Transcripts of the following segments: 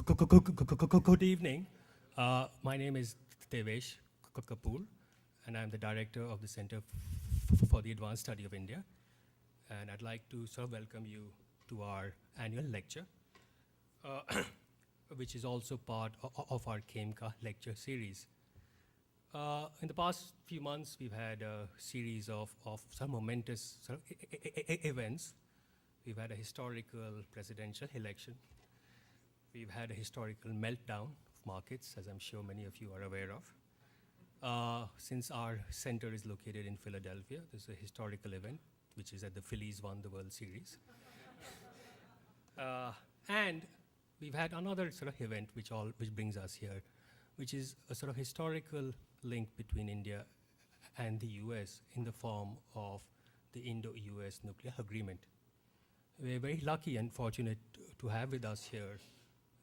Good evening. My name is Devesh Kapoor, and I'm the director of the Center for the Advanced Study of India. And I'd like to sort of welcome you to our annual lecture, which is also part of our khemka lecture series. In the past few months, we've had a series of some momentous sort of events. We've had a historical presidential election. We've had a historical meltdown of markets, as I'm sure many of you are aware of. Since our center is located in Philadelphia, there's a historical event, which is that the Phillies won the World Series. And we've had another sort of event which brings us here, which is a sort of historical link between India and the US in the form of the Indo-US nuclear agreement. We're very lucky and fortunate to have with us here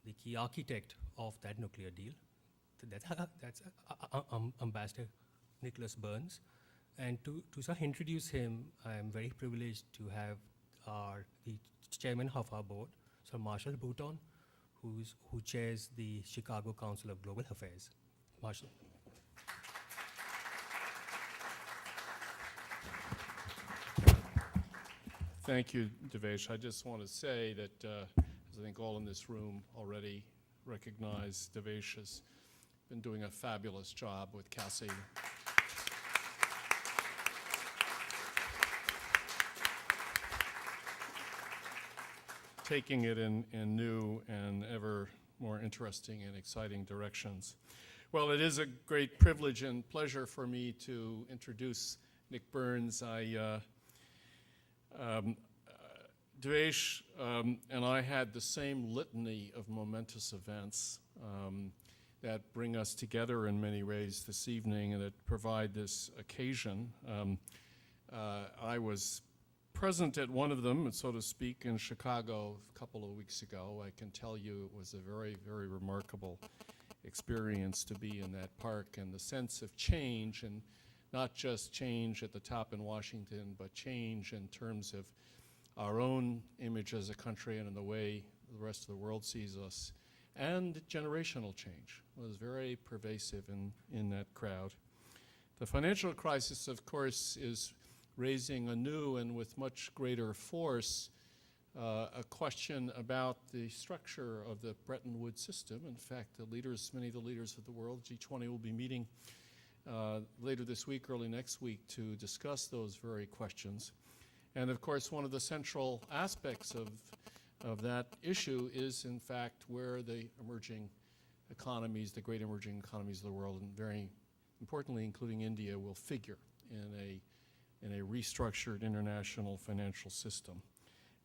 the key architect of that nuclear deal. That's Ambassador Nicholas Burns. And to sort of introduce him, I'm very privileged to have the chairman of our board, Sir Marshall Bouton, who chairs the Chicago Council of Global Affairs. Marshall. Thank you, Devesh. I just want to say that, as I think all in this room already recognize, Devesh has been doing a fabulous job with Casi. Taking it in new and ever more interesting and exciting directions. Well, it is a great privilege and pleasure for me to introduce Nick Burns. Devesh and I had the same litany of momentous events that bring us together in many ways this evening and that provide this occasion. I was present at one of them, so to speak, in Chicago a couple of weeks ago. I can tell you it was a very, very remarkable experience to be in that park, and the sense of change, and not just change at the top in Washington, but change in terms of our own image as a country and in the way the rest of the world sees us, and generational change was very pervasive in that crowd. The financial crisis, of course, is raising anew and with much greater force a question about the structure of the Bretton Woods system. In fact, many of the leaders of the world, G20, will be meeting later this week, early next week, to discuss those very questions. And of course, one of the central aspects of that issue is, in fact, where the emerging economies, the great emerging economies of the world, and very importantly, including India, will figure in a restructured international financial system.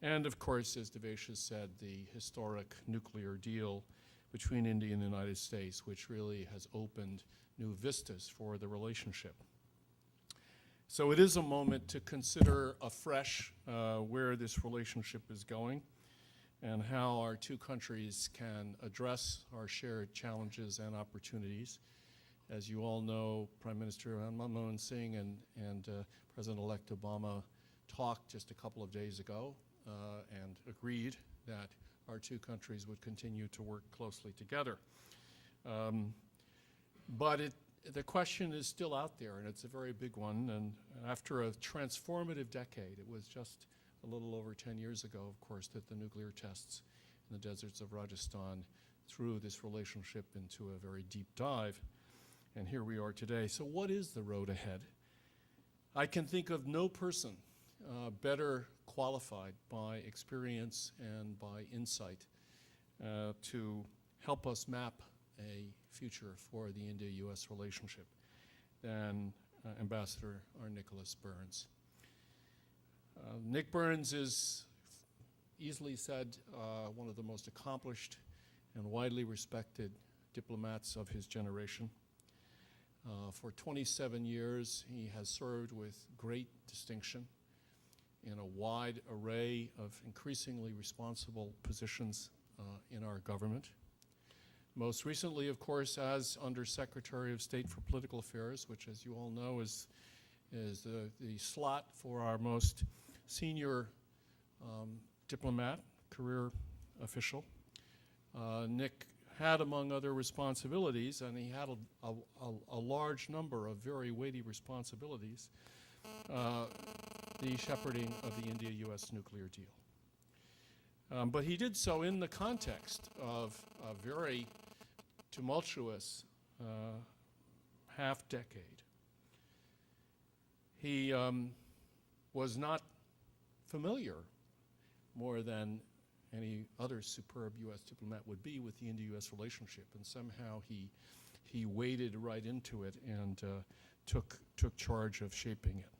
And of course, as Devesh has said, the historic nuclear deal between India and the United States, which really has opened new vistas for the relationship. So it is a moment to consider afresh where this relationship is going and how our two countries can address our shared challenges and opportunities. As you all know, Prime Minister Manmohan Singh and President-elect Obama talked just a couple of days ago and agreed that our two countries would continue to work closely together. But the question is still out there, and it's a very big one. And after a transformative decade, it was just a little over 10 years ago, of course, that the nuclear tests in the deserts of Rajasthan threw this relationship into a very deep dive. And here we are today. So what is the road ahead? I can think of no person better qualified by experience and by insight to help us map a future for the India-US relationship than Ambassador Nicholas Burns. Nick Burns is easily said one of the most accomplished and widely respected diplomats of his generation. For 27 years, he has served with great distinction in a wide array of increasingly responsible positions in our government. Most recently, of course, as Under-Secretary of State for Political Affairs, which, as you all know, is the slot for our most senior diplomat, career official. Nick had, among other responsibilities, and he had a large number of very weighty responsibilities, the shepherding of the India-U.S. nuclear deal. But he did so in the context of a very tumultuous half-decade. He was not familiar, more than any other superb U.S. diplomat would be, with the India-U.S. relationship, and somehow he waded right into it and took charge of shaping it.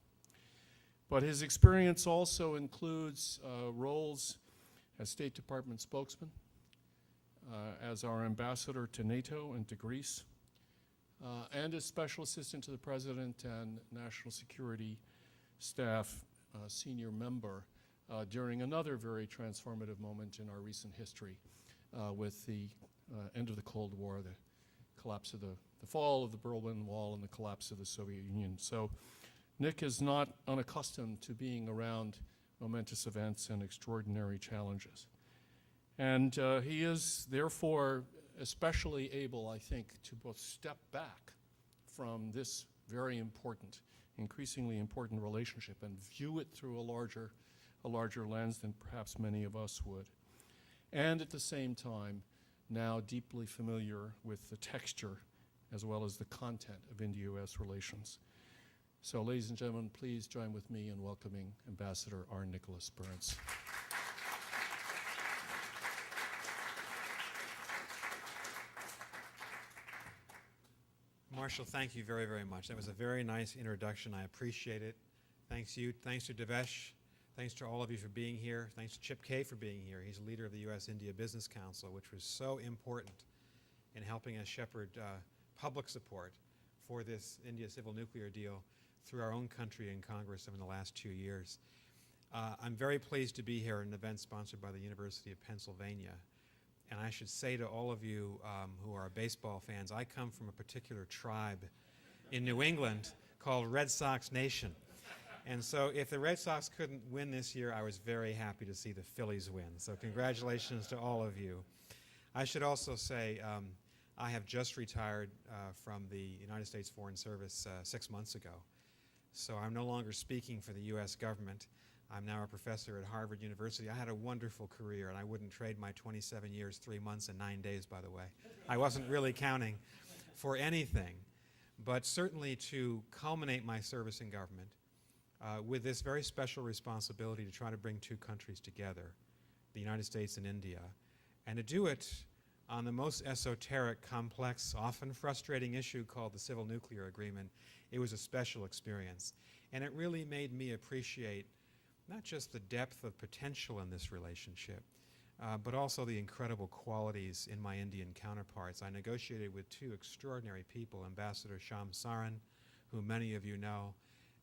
But his experience also includes roles as State Department spokesman, as our ambassador to NATO and to Greece, and as special assistant to the president and national security staff senior member during another very transformative moment in our recent history with the end of the Cold War, the collapse of the fall of the Berlin Wall and the collapse of the Soviet Union. So Nick is not unaccustomed to being around momentous events and extraordinary challenges. And he is therefore especially able, I think, to both step back from this very important, increasingly important relationship and view it through a larger lens than perhaps many of us would. And at the same time, now deeply familiar with the texture as well as the content of India-U.S. relations. So, ladies and gentlemen, please join with me in welcoming Ambassador R. Nicholas Burns. Marshall, thank you very, very much. That was a very nice introduction. I appreciate it. Thanks you. Thanks to Devesh. Thanks to all of you for being here. Thanks to Chip Kay for being here. He's leader of the U.S.-India Business Council, which was so important in helping us shepherd public support for this India civil nuclear deal through our own country and Congress over the last 2 years. I'm very pleased to be here at an event sponsored by the University of Pennsylvania. And I should say to all of you who are baseball fans, I come from a particular tribe in New England called Red Sox Nation. And so if the Red Sox couldn't win this year, I was very happy to see the Phillies win. So congratulations to all of you. I should also say I have just retired from the United States Foreign Service 6 months ago. So I'm no longer speaking for the U.S. government. I'm now a professor at Harvard University. I had a wonderful career, and I wouldn't trade my 27 years, 3 months, and 9 days, by the way. I wasn't really counting for anything, but certainly to culminate my service in government with this very special responsibility to try to bring two countries together, the United States and India, and to do it on the most esoteric, complex, often frustrating issue called the Civil Nuclear Agreement. It was a special experience, and it really made me appreciate not just the depth of potential in this relationship, but also the incredible qualities in my Indian counterparts. I negotiated with two extraordinary people, Ambassador Shyam Saran, who many of you know,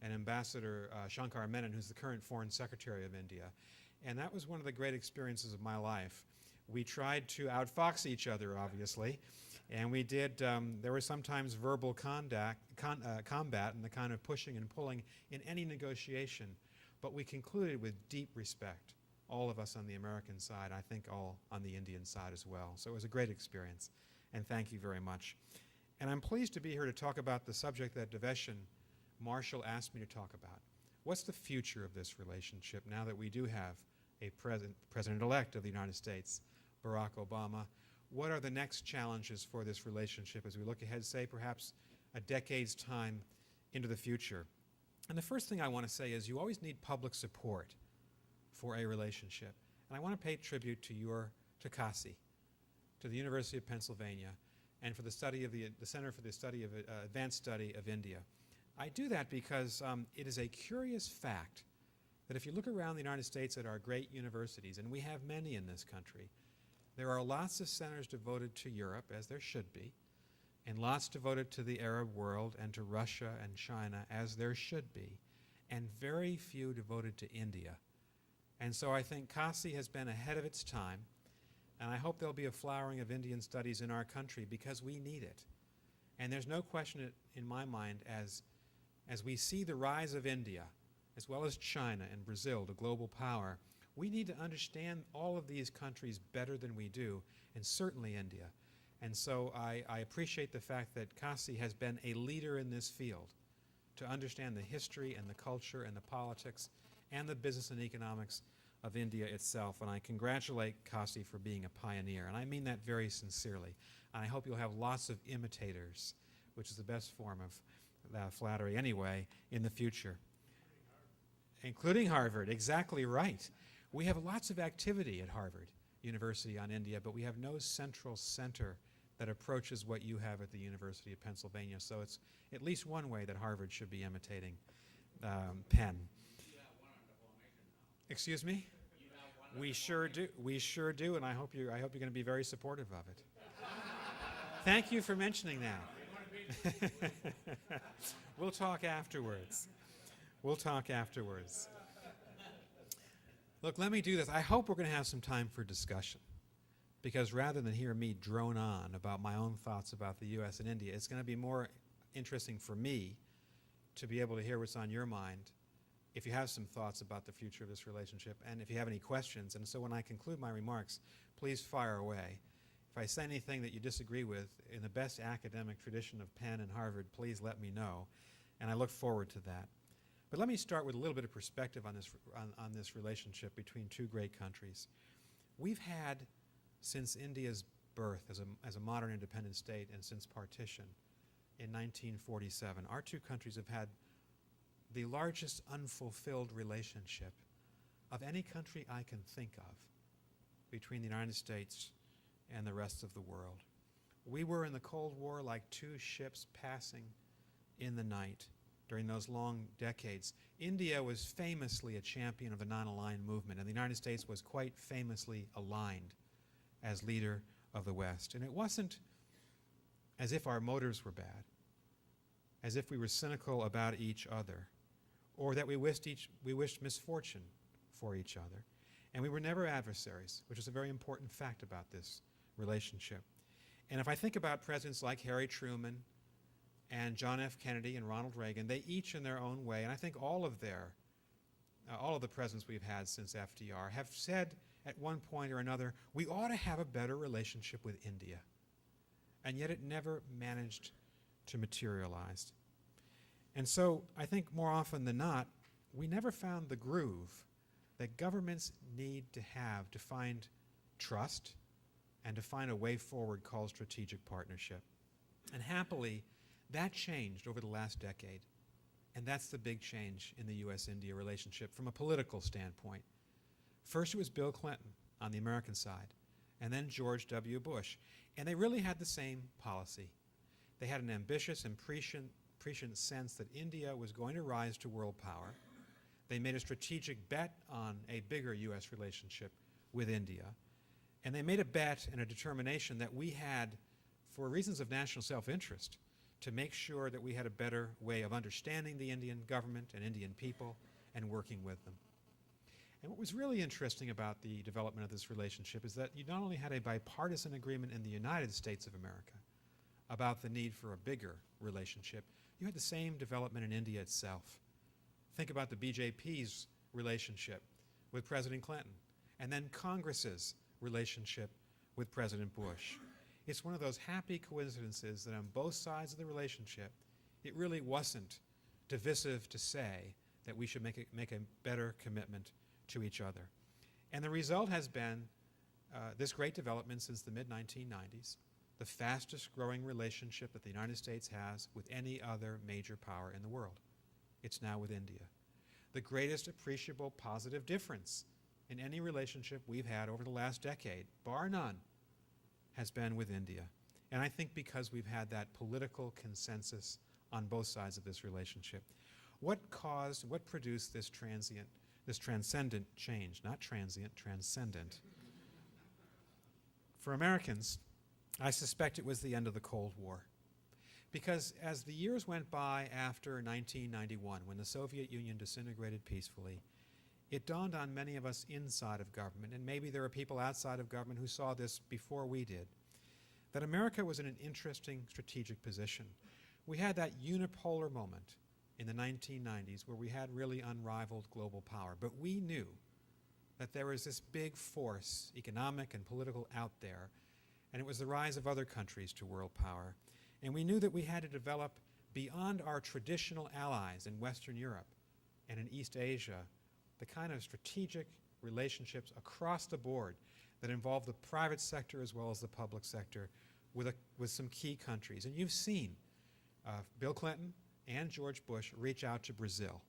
and Ambassador Shankar Menon, who's the current Foreign Secretary of India. And that was one of the great experiences of my life. We tried to outfox each other, obviously, and we did, there was sometimes verbal combat and the kind of pushing and pulling in any negotiation. But we concluded with deep respect, all of us on the American side, I think all on the Indian side as well. So it was a great experience, and thank you very much. And I'm pleased to be here to talk about the subject that Devesh and Marshall asked me to talk about. What's the future of this relationship now that we do have a president-elect of the United States, Barack Obama? What are the next challenges for this relationship as we look ahead, say, perhaps a decade's time into the future? And the first thing I want to say is you always need public support for a relationship. And I want to pay tribute to Casi, to the University of Pennsylvania, and for the study of the Center for the Study of Advanced Study of India. I do that because it is a curious fact that if you look around the United States at our great universities, and we have many in this country, there are lots of centers devoted to Europe, as there should be, and lots devoted to the Arab world and to Russia and China, as there should be, and very few devoted to India. And so I think Casi has been ahead of its time, and I hope there'll be a flowering of Indian studies in our country because we need it. And there's no question in my mind as we see the rise of India, as well as China and Brazil, the global power, We need to understand all of these countries better than we do, and certainly India. And so I appreciate the fact that Casi has been a leader in this field to understand the history and the culture and the politics and the business and economics of India itself. And I congratulate Casi for being a pioneer. And I mean that very sincerely. And I hope you'll have lots of imitators, which is the best form of flattery anyway, in the future. Including Harvard, exactly right. We have lots of activity at Harvard University on India, but we have no central center that approaches what you have at the University of Pennsylvania. So it's at least one way that Harvard should be imitating Penn. Excuse me? We sure do. We sure do, and I hope you're going to be very supportive of it. Thank you for mentioning that. We'll talk afterwards. We'll talk afterwards. Look, let me do this. I hope we're going to have some time for discussion, because rather than hear me drone on about my own thoughts about the U.S. and India, it's going to be more interesting for me to be able to hear what's on your mind, if you have some thoughts about the future of this relationship, and if you have any questions. And so when I conclude my remarks, please fire away. If I say anything that you disagree with, in the best academic tradition of Penn and Harvard, please let me know, and I look forward to that. But let me start with a little bit of perspective on this relationship between two great countries. We've had, since India's birth as a modern independent state and since partition in 1947, our two countries have had the largest unfulfilled relationship of any country I can think of between the United States and the rest of the world. We were in the Cold War like two ships passing in the night during those long decades. India was famously a champion of the non-aligned movement, and the United States was quite famously aligned as leader of the West. And it wasn't as if our motives were bad, as if we were cynical about each other, or that we wished misfortune for each other. And we were never adversaries, which is a very important fact about this relationship. And if I think about presidents like Harry Truman and John F. Kennedy and Ronald Reagan, they each in their own way, and I think all of the presidents we've had since FDR have said at one point or another, we ought to have a better relationship with India. And yet it never managed to materialize. And so I think more often than not, we never found the groove that governments need to have to find trust and to find a way forward called strategic partnership. And happily, that changed over the last decade. And that's the big change in the U.S.-India relationship from a political standpoint. First it was Bill Clinton on the American side, and then George W. Bush. And they really had the same policy. They had an ambitious and prescient sense that India was going to rise to world power. They made a strategic bet on a bigger U.S. relationship with India. And they made a bet and a determination that we had, for reasons of national self-interest, to make sure that we had a better way of understanding the Indian government and Indian people and working with them. And what was really interesting about the development of this relationship is that you not only had a bipartisan agreement in the United States of America about the need for a bigger relationship, you had the same development in India itself. Think about the BJP's relationship with President Clinton, and then Congress's relationship with President Bush. It's one of those happy coincidences that on both sides of the relationship, it really wasn't divisive to say that we should make a better commitment to each other. And the result has been this great development since the mid-1990s, the fastest growing relationship that the United States has with any other major power in the world. It's now with India. The greatest appreciable positive difference in any relationship we've had over the last decade, bar none, has been with India. And I think because we've had that political consensus on both sides of this relationship. What produced this transcendent change? Not transient, transcendent. For Americans, I suspect it was the end of the Cold War. Because as the years went by after 1991, when the Soviet Union disintegrated peacefully, it dawned on many of us inside of government, and maybe there are people outside of government who saw this before we did, that America was in an interesting strategic position. We had that unipolar moment in the 1990s where we had really unrivaled global power, but we knew that there was this big force, economic and political, out there, and it was the rise of other countries to world power. And we knew that we had to develop beyond our traditional allies in Western Europe and in East Asia, the kind of strategic relationships across the board that involve the private sector as well as the public sector with some key countries. And you've seen Bill Clinton and George Bush reach out to Brazil.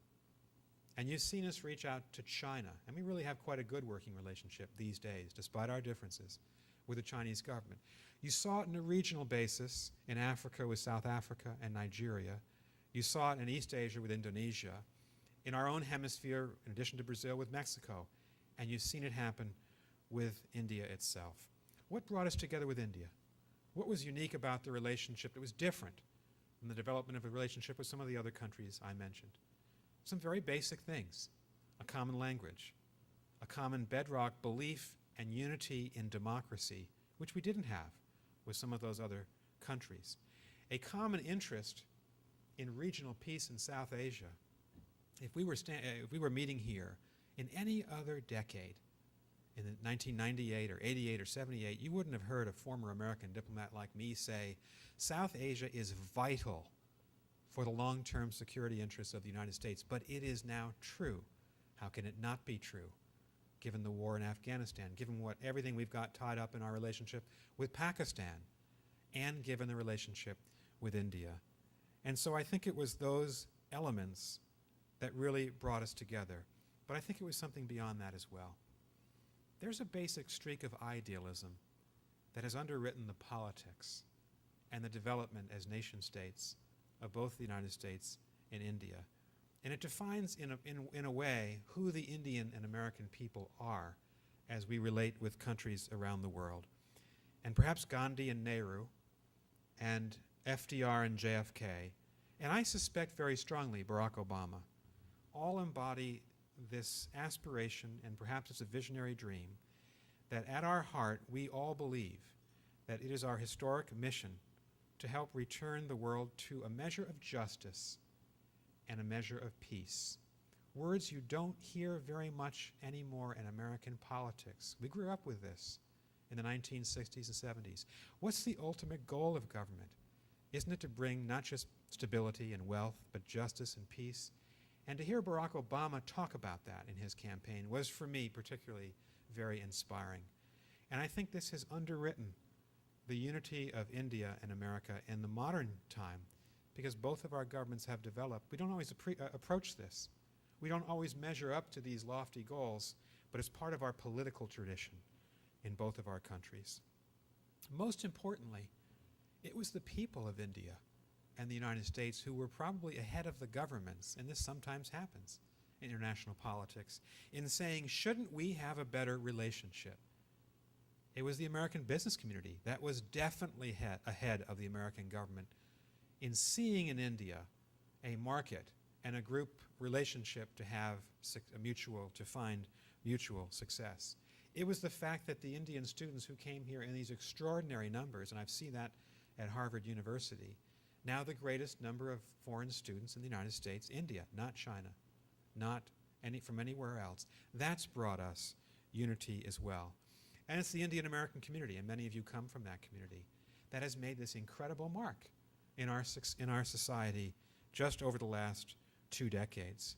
And you've seen us reach out to China. And we really have quite a good working relationship these days, despite our differences, with the Chinese government. You saw it on a regional basis in Africa with South Africa and Nigeria. You saw it in East Asia with Indonesia. In our own hemisphere, in addition to Brazil, with Mexico. And you've seen it happen with India itself. What brought us together with India? What was unique about the relationship that was different from the development of a relationship with some of the other countries I mentioned? Some very basic things. A common language, a common bedrock belief and unity in democracy, which we didn't have with some of those other countries. A common interest in regional peace in South Asia. If we were meeting here in any other decade, in 1998 or 88 or 78, you wouldn't have heard a former American diplomat like me say, South Asia is vital for the long-term security interests of the United States, but it is now true. How can it not be true, given the war in Afghanistan, given everything we've got tied up in our relationship with Pakistan, and given the relationship with India? And so I think it was those elements that really brought us together. But I think it was something beyond that as well. There's a basic streak of idealism that has underwritten the politics and the development as nation states of both the United States and India. And it defines in a way who the Indian and American people are as we relate with countries around the world. And perhaps Gandhi and Nehru and FDR and JFK, and I suspect very strongly Barack Obama, all embody this aspiration, and perhaps it's a visionary dream, that at our heart we all believe that it is our historic mission to help return the world to a measure of justice and a measure of peace. Words you don't hear very much anymore in American politics. We grew up with this in the 1960s and 70s. What's the ultimate goal of government? Isn't it to bring not just stability and wealth, but justice and peace? And to hear Barack Obama talk about that in his campaign was, for me, particularly very inspiring. And I think this has underwritten the unity of India and America in the modern time, because both of our governments have developed. We don't always approach this. We don't always measure up to these lofty goals, but it's part of our political tradition in both of our countries. Most importantly, it was the people of India and the United States who were probably ahead of the governments, and this sometimes happens in international politics, in saying, shouldn't we have a better relationship? It was the American business community that was definitely ahead of the American government in seeing in India a market and a group relationship to have to find mutual success. It was the fact that the Indian students who came here in these extraordinary numbers, and I've seen that at Harvard University, now the greatest number of foreign students in the United States, India, not China, not from anywhere else. That's brought us unity as well. And it's the Indian American community, and many of you come from that community, that has made this incredible mark in our society just over the last 2 decades.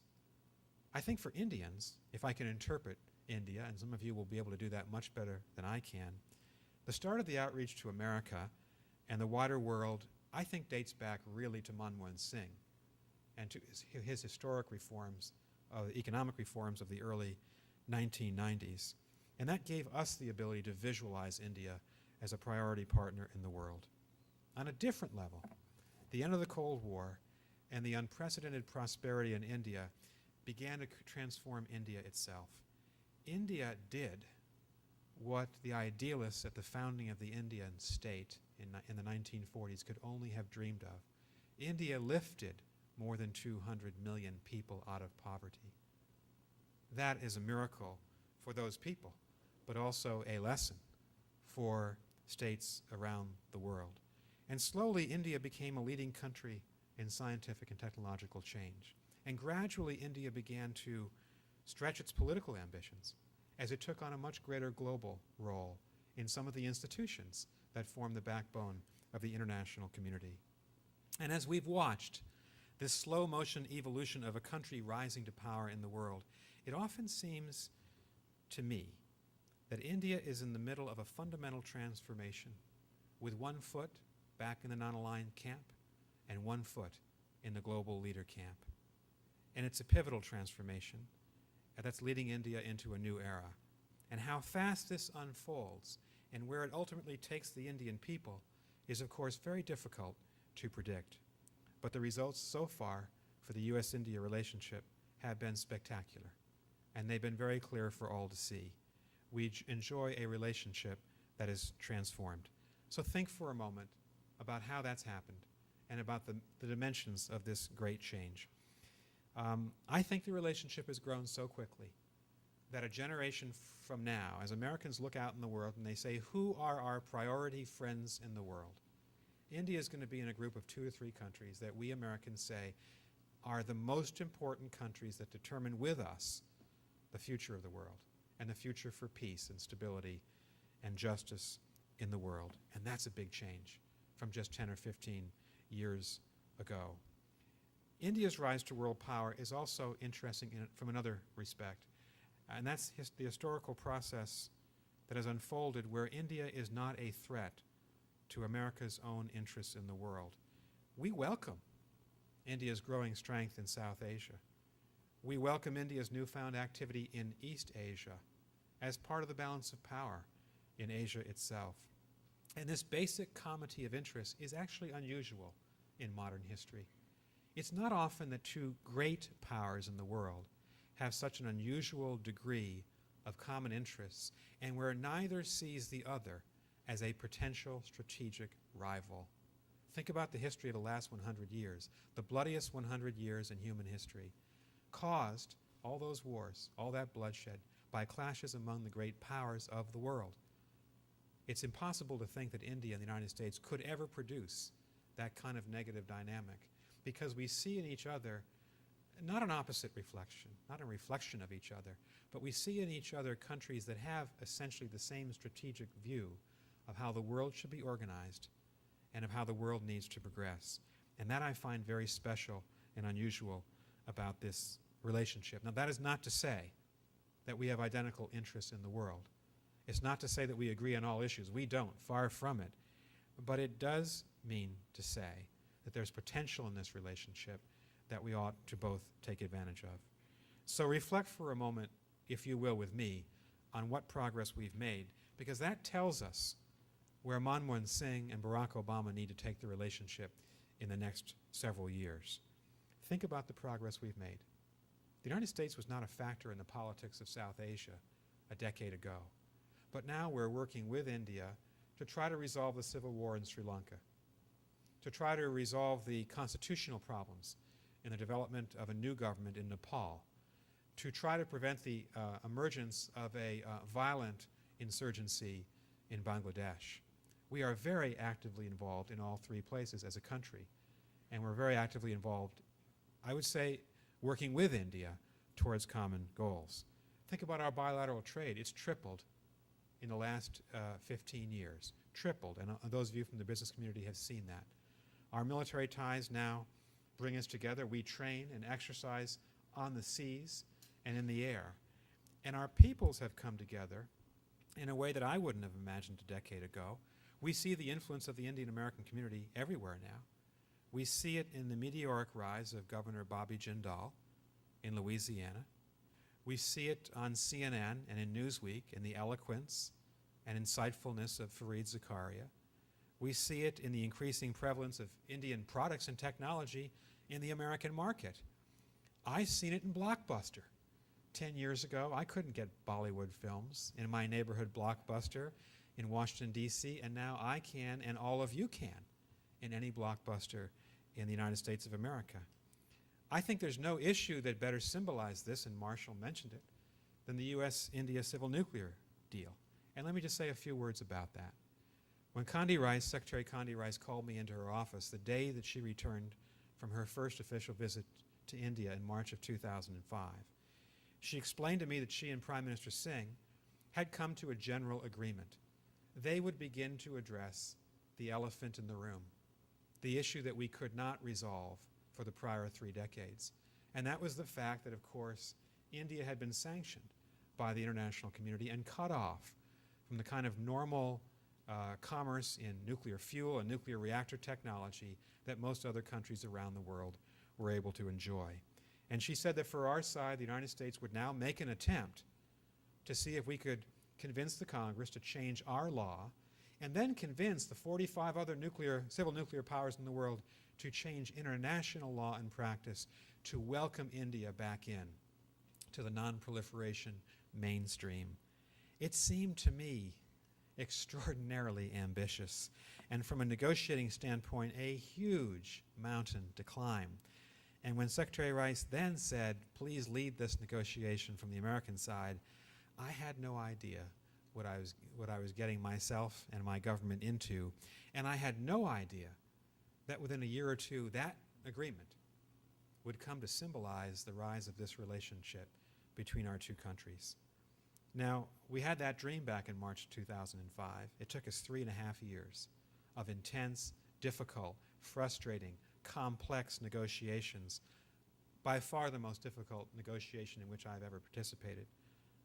I think for Indians, if I can interpret India, and some of you will be able to do that much better than I can, the start of the outreach to America and the wider world, I think, dates back really to Manmohan Singh and to his historic reforms, economic reforms of the early 1990s. And that gave us the ability to visualize India as a priority partner in the world. On a different level, the end of the Cold War and the unprecedented prosperity in India began to transform India itself. India did what the idealists at the founding of the Indian state in the 1940s could only have dreamed of. India lifted more than 200 million people out of poverty. That is a miracle for those people, but also a lesson for states around the world. And slowly, India became a leading country in scientific and technological change. And gradually, India began to stretch its political ambitions as it took on a much greater global role in some of the institutions that form the backbone of the international community. And as we've watched this slow motion evolution of a country rising to power in the world, it often seems to me that India is in the middle of a fundamental transformation, with one foot back in the non-aligned camp and one foot in the global leader camp. And it's a pivotal transformation that's leading India into a new era. And how fast this unfolds and where it ultimately takes the Indian people is, of course, very difficult to predict. But the results so far for the U.S.-India relationship have been spectacular, and they've been very clear for all to see. We enjoy a relationship that is transformed. So think for a moment about how that's happened and about the dimensions of this great change. I think the relationship has grown so quickly that a generation from now, as Americans look out in the world and they say, who are our priority friends in the world? India is going to be in a group of 2 or 3 countries that we Americans say are the most important countries that determine with us the future of the world and the future for peace and stability and justice in the world. And that's a big change from just 10 or 15 years ago. India's rise to world power is also interesting from another respect, and that's the historical process that has unfolded where India is not a threat to America's own interests in the world. We welcome India's growing strength in South Asia. We welcome India's newfound activity in East Asia as part of the balance of power in Asia itself. And this basic comity of interests is actually unusual in modern history. It's not often that 2 great powers in the world have such an unusual degree of common interests and where neither sees the other as a potential strategic rival. Think about the history of the last 100 years, the bloodiest 100 years in human history, caused all those wars, all that bloodshed, by clashes among the great powers of the world. It's impossible to think that India and the United States could ever produce that kind of negative dynamic, because we see in each other not an opposite reflection, not a reflection of each other, but we see in each other countries that have essentially the same strategic view of how the world should be organized and of how the world needs to progress. And that I find very special and unusual about this relationship. Now, that is not to say that we have identical interests in the world. It's not to say that we agree on all issues. We don't, far from it. But it does mean to say that there's potential in this relationship that we ought to both take advantage of. So reflect for a moment, if you will, with me, on what progress we've made, because that tells us where Manmohan Singh and Barack Obama need to take the relationship in the next several years. Think about the progress we've made. The United States was not a factor in the politics of South Asia a decade ago, but now we're working with India to try to resolve the civil war in Sri Lanka, to try to resolve the constitutional problems in the development of a new government in Nepal, to try to prevent the emergence of a violent insurgency in Bangladesh. We are very actively involved in all 3 places as a country, and we're very actively involved, I would say, working with India towards common goals. Think about our bilateral trade. It's tripled in the last 15 years, tripled, and those of you from the business community have seen that. Our military ties now bring us together. We train and exercise on the seas and in the air. And our peoples have come together in a way that I wouldn't have imagined a decade ago. We see the influence of the Indian American community everywhere now. We see it in the meteoric rise of Governor Bobby Jindal in Louisiana. We see it on CNN and in Newsweek in the eloquence and insightfulness of Fareed Zakaria. We see it in the increasing prevalence of Indian products and technology in the American market. I've seen it in Blockbuster. 10 years ago, I couldn't get Bollywood films in my neighborhood Blockbuster in Washington, D.C., and now I can, and all of you can, in any Blockbuster in the United States of America. I think there's no issue that better symbolized this, and Marshall mentioned it, than the U.S.-India civil nuclear deal. And let me just say a few words about that. When Condi Rice, Secretary Condi Rice, called me into her office the day that she returned from her first official visit to India in March of 2005, she explained to me that she and Prime Minister Singh had come to a general agreement. They would begin to address the elephant in the room, the issue that we could not resolve for the prior 3 decades. And that was the fact that, of course, India had been sanctioned by the international community and cut off from the kind of normal commerce in nuclear fuel and nuclear reactor technology that most other countries around the world were able to enjoy. And she said that for our side, the United States would now make an attempt to see if we could convince the Congress to change our law and then convince the 45 other civil nuclear powers in the world to change international law and practice to welcome India back in to the non-proliferation mainstream. It seemed to me extraordinarily ambitious, and from a negotiating standpoint, a huge mountain to climb. And when Secretary Rice then said, please lead this negotiation from the American side, I had no idea what I was getting myself and my government into, and I had no idea that within a year or two that agreement would come to symbolize the rise of this relationship between our two countries. Now, we had that dream back in March 2005. It took us 3.5 years of intense, difficult, frustrating, complex negotiations, by far the most difficult negotiation in which I've ever participated.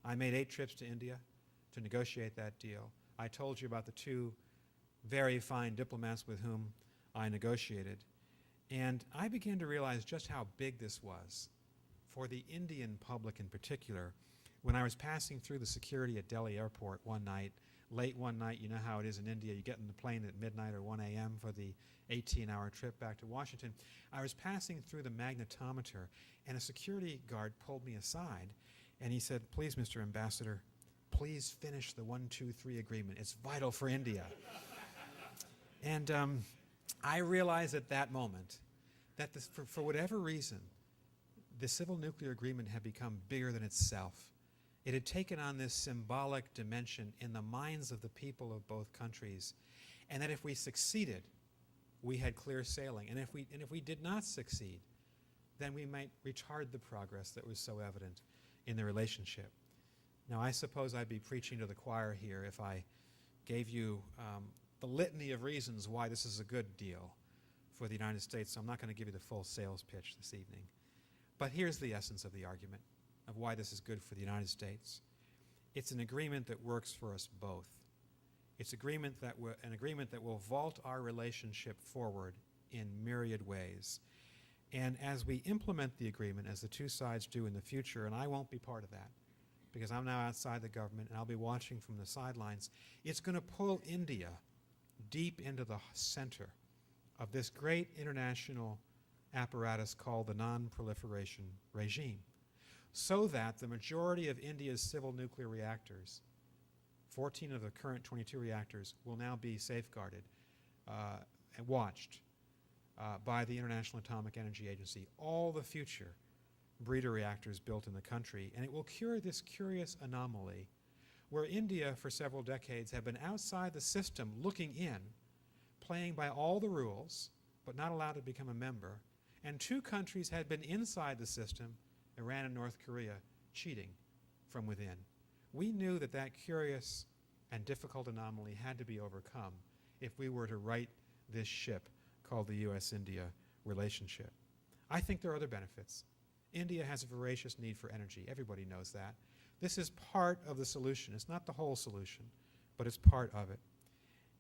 I made 8 trips to India to negotiate that deal. I told you about the 2 very fine diplomats with whom I negotiated. And I began to realize just how big this was for the Indian public in particular. When I was passing through the security at Delhi airport one night, late one night, you know how it is in India, you get in the plane at midnight or 1 a.m. for the 18-hour trip back to Washington. I was passing through the magnetometer, and a security guard pulled me aside, and he said, please, Mr. Ambassador, please finish the 1, 2, 3 agreement. It's vital for India. And I realized at that moment that for whatever reason, the civil nuclear agreement had become bigger than itself. It had taken on this symbolic dimension in the minds of the people of both countries, and that if we succeeded, we had clear sailing. And if we did not succeed, then we might retard the progress that was so evident in the relationship. Now, I suppose I'd be preaching to the choir here if I gave you the litany of reasons why this is a good deal for the United States, so I'm not going to give you the full sales pitch this evening. But here's the essence of the argument of why this is good for the United States. It's an agreement that works for us both. It's an agreement that will vault our relationship forward in myriad ways. And as we implement the agreement, as the two sides do in the future, and I won't be part of that, because I'm now outside the government and I'll be watching from the sidelines, it's going to pull India deep into the center of this great international apparatus called the non-proliferation regime, so that the majority of India's civil nuclear reactors, 14 of the current 22 reactors, will now be safeguarded and watched by the International Atomic Energy Agency, all the future breeder reactors built in the country. And it will cure this curious anomaly where India for several decades have been outside the system looking in, playing by all the rules, but not allowed to become a member. And 2 countries had been inside the system, Iran and North Korea, cheating from within. We knew that that curious and difficult anomaly had to be overcome if we were to right this ship called the U.S.-India relationship. I think there are other benefits. India has a voracious need for energy. Everybody knows that. This is part of the solution. It's not the whole solution, but it's part of it.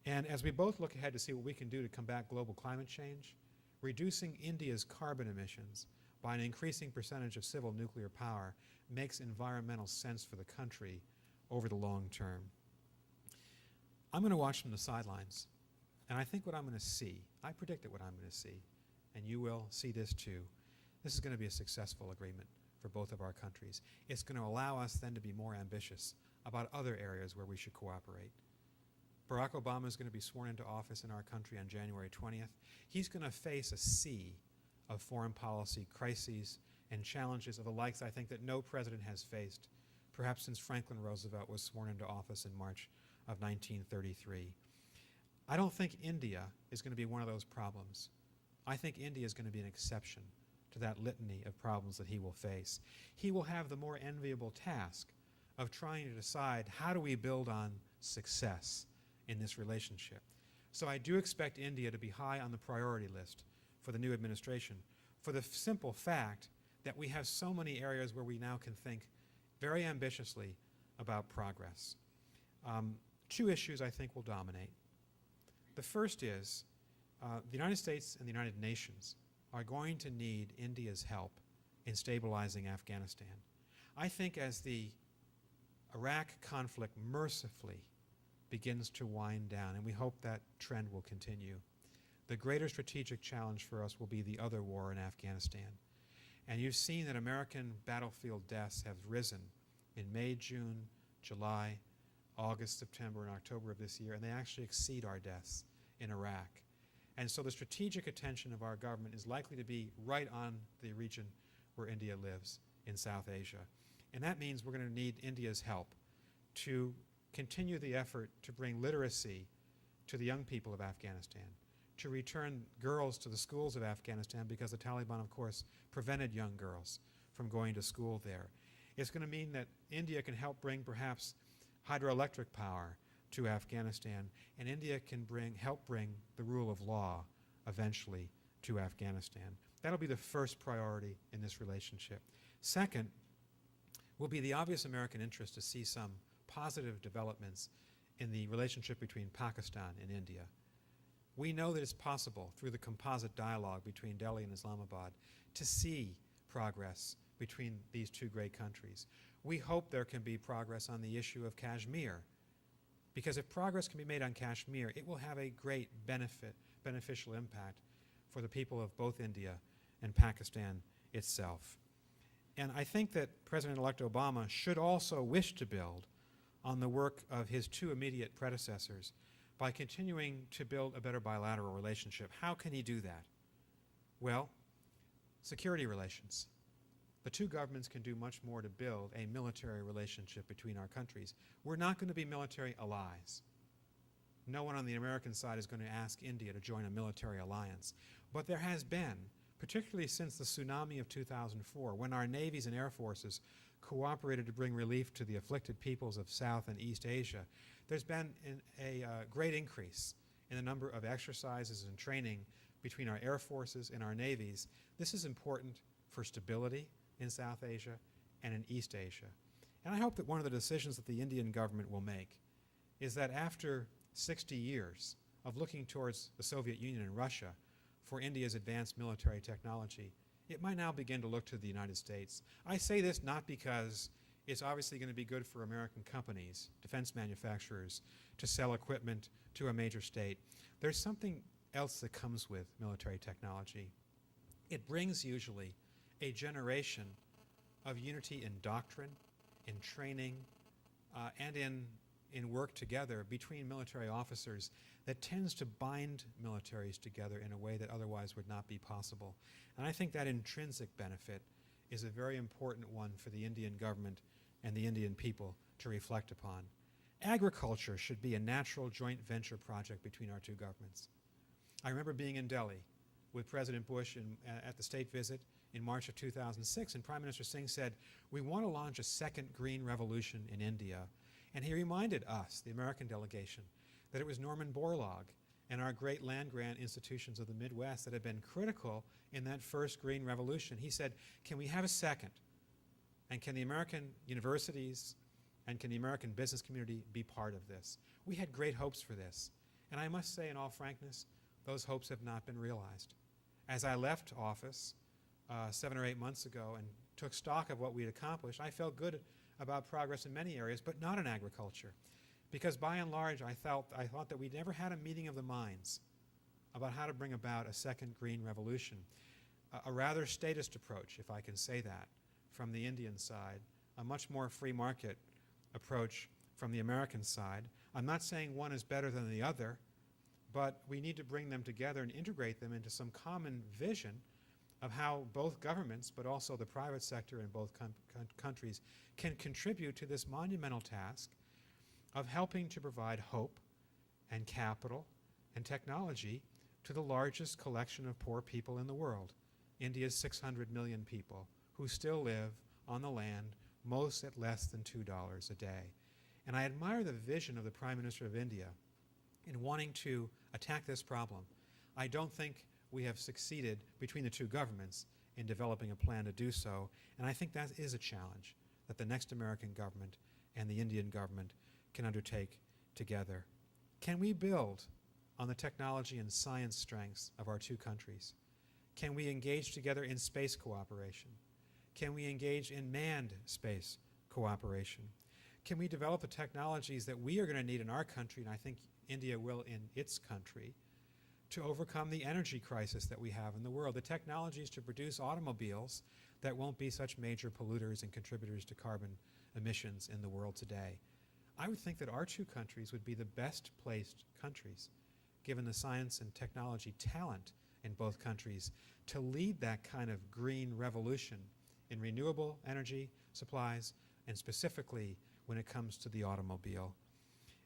And as we both look ahead to see what we can do to combat global climate change, reducing India's carbon emissions by an increasing percentage of civil nuclear power makes environmental sense for the country over the long term. I'm going to watch from the sidelines, and I think what I'm going to see, I predicted what I'm going to see, and you will see this too. This is going to be a successful agreement for both of our countries. It's going to allow us then to be more ambitious about other areas where we should cooperate. Barack Obama is going to be sworn into office in our country on January 20th. He's going to face a sea of foreign policy crises and challenges of the likes I think that no president has faced, perhaps since Franklin Roosevelt was sworn into office in March of 1933. I don't think India is going to be one of those problems. I think India is going to be an exception to that litany of problems that he will face. He will have the more enviable task of trying to decide how do we build on success in this relationship. So I do expect India to be high on the priority list for the new administration, for the simple fact that we have so many areas where we now can think very ambitiously about progress. Two issues I think will dominate. The first is the United States and the United Nations are going to need India's help in stabilizing Afghanistan. I think as the Iraq conflict mercifully begins to wind down, and we hope that trend will continue, the greater strategic challenge for us will be the other war in Afghanistan. And you've seen that American battlefield deaths have risen in May, June, July, August, September, and October of this year, and they actually exceed our deaths in Iraq. And so the strategic attention of our government is likely to be right on the region where India lives in South Asia. And that means we're going to need India's help to continue the effort to bring literacy to the young people of Afghanistan, to return girls to the schools of Afghanistan, because the Taliban, of course, prevented young girls from going to school there. It's going to mean that India can help bring perhaps hydroelectric power to Afghanistan, and India can help bring the rule of law eventually to Afghanistan. That'll be the first priority in this relationship. Second will be the obvious American interest to see some positive developments in the relationship between Pakistan and India. We know that it's possible through the composite dialogue between Delhi and Islamabad to see progress between these two great countries. We hope there can be progress on the issue of Kashmir, because if progress can be made on Kashmir, it will have a great beneficial impact for the people of both India and Pakistan itself. And I think that President-elect Obama should also wish to build on the work of his two immediate predecessors by continuing to build a better bilateral relationship. How can he do that? Well, security relations. The two governments can do much more to build a military relationship between our countries. We're not going to be military allies. No one on the American side is going to ask India to join a military alliance. But there has been, particularly since the tsunami of 2004, when our navies and air forces cooperated to bring relief to the afflicted peoples of South and East Asia, there's been a great increase in the number of exercises and training between our air forces and our navies. This is important for stability in South Asia and in East Asia. And I hope that one of the decisions that the Indian government will make is that after 60 years of looking towards the Soviet Union and Russia for India's advanced military technology, it might now begin to look to the United States. I say this not because it's obviously going to be good for American companies, defense manufacturers, to sell equipment to a major state. There's something else that comes with military technology. It brings usually a generation of unity in doctrine, in training, and in work together between military officers that tends to bind militaries together in a way that otherwise would not be possible. And I think that intrinsic benefit is a very important one for the Indian government and the Indian people to reflect upon. Agriculture should be a natural joint venture project between our two governments. I remember being in Delhi with President Bush at the state visit in March of 2006, and Prime Minister Singh said, we want to launch a second green revolution in India. And he reminded us, the American delegation, that it was Norman Borlaug and our great land-grant institutions of the Midwest that had been critical in that first green revolution. He said, can we have a second? And can the American universities and can the American business community be part of this? We had great hopes for this. And I must say, in all frankness, those hopes have not been realized. As I left office 7 or 8 months ago and took stock of what we had accomplished, I felt good about progress in many areas, but not in agriculture. Because by and large, I thought that we never had a meeting of the minds about how to bring about a second green revolution. A rather statist approach, if I can say that, from the Indian side, a much more free market approach from the American side. I'm not saying one is better than the other, but we need to bring them together and integrate them into some common vision of how both governments, but also the private sector in both countries, can contribute to this monumental task of helping to provide hope and capital and technology to the largest collection of poor people in the world, India's 600 million people who still live on the land most at less than $2 a day. And I admire the vision of the Prime Minister of India in wanting to attack this problem. I don't think we have succeeded between the two governments in developing a plan to do so, and I think that is a challenge that the next American government and the Indian government can undertake together. Can we build on the technology and science strengths of our two countries? Can we engage together in space cooperation? Can we engage in manned space cooperation? Can we develop the technologies that we are going to need in our country, and I think India will in its country, to overcome the energy crisis that we have in the world, the technologies to produce automobiles that won't be such major polluters and contributors to carbon emissions in the world today? I would think that our two countries would be the best placed countries, given the science and technology talent in both countries, to lead that kind of green revolution in renewable energy supplies, and specifically when it comes to the automobile.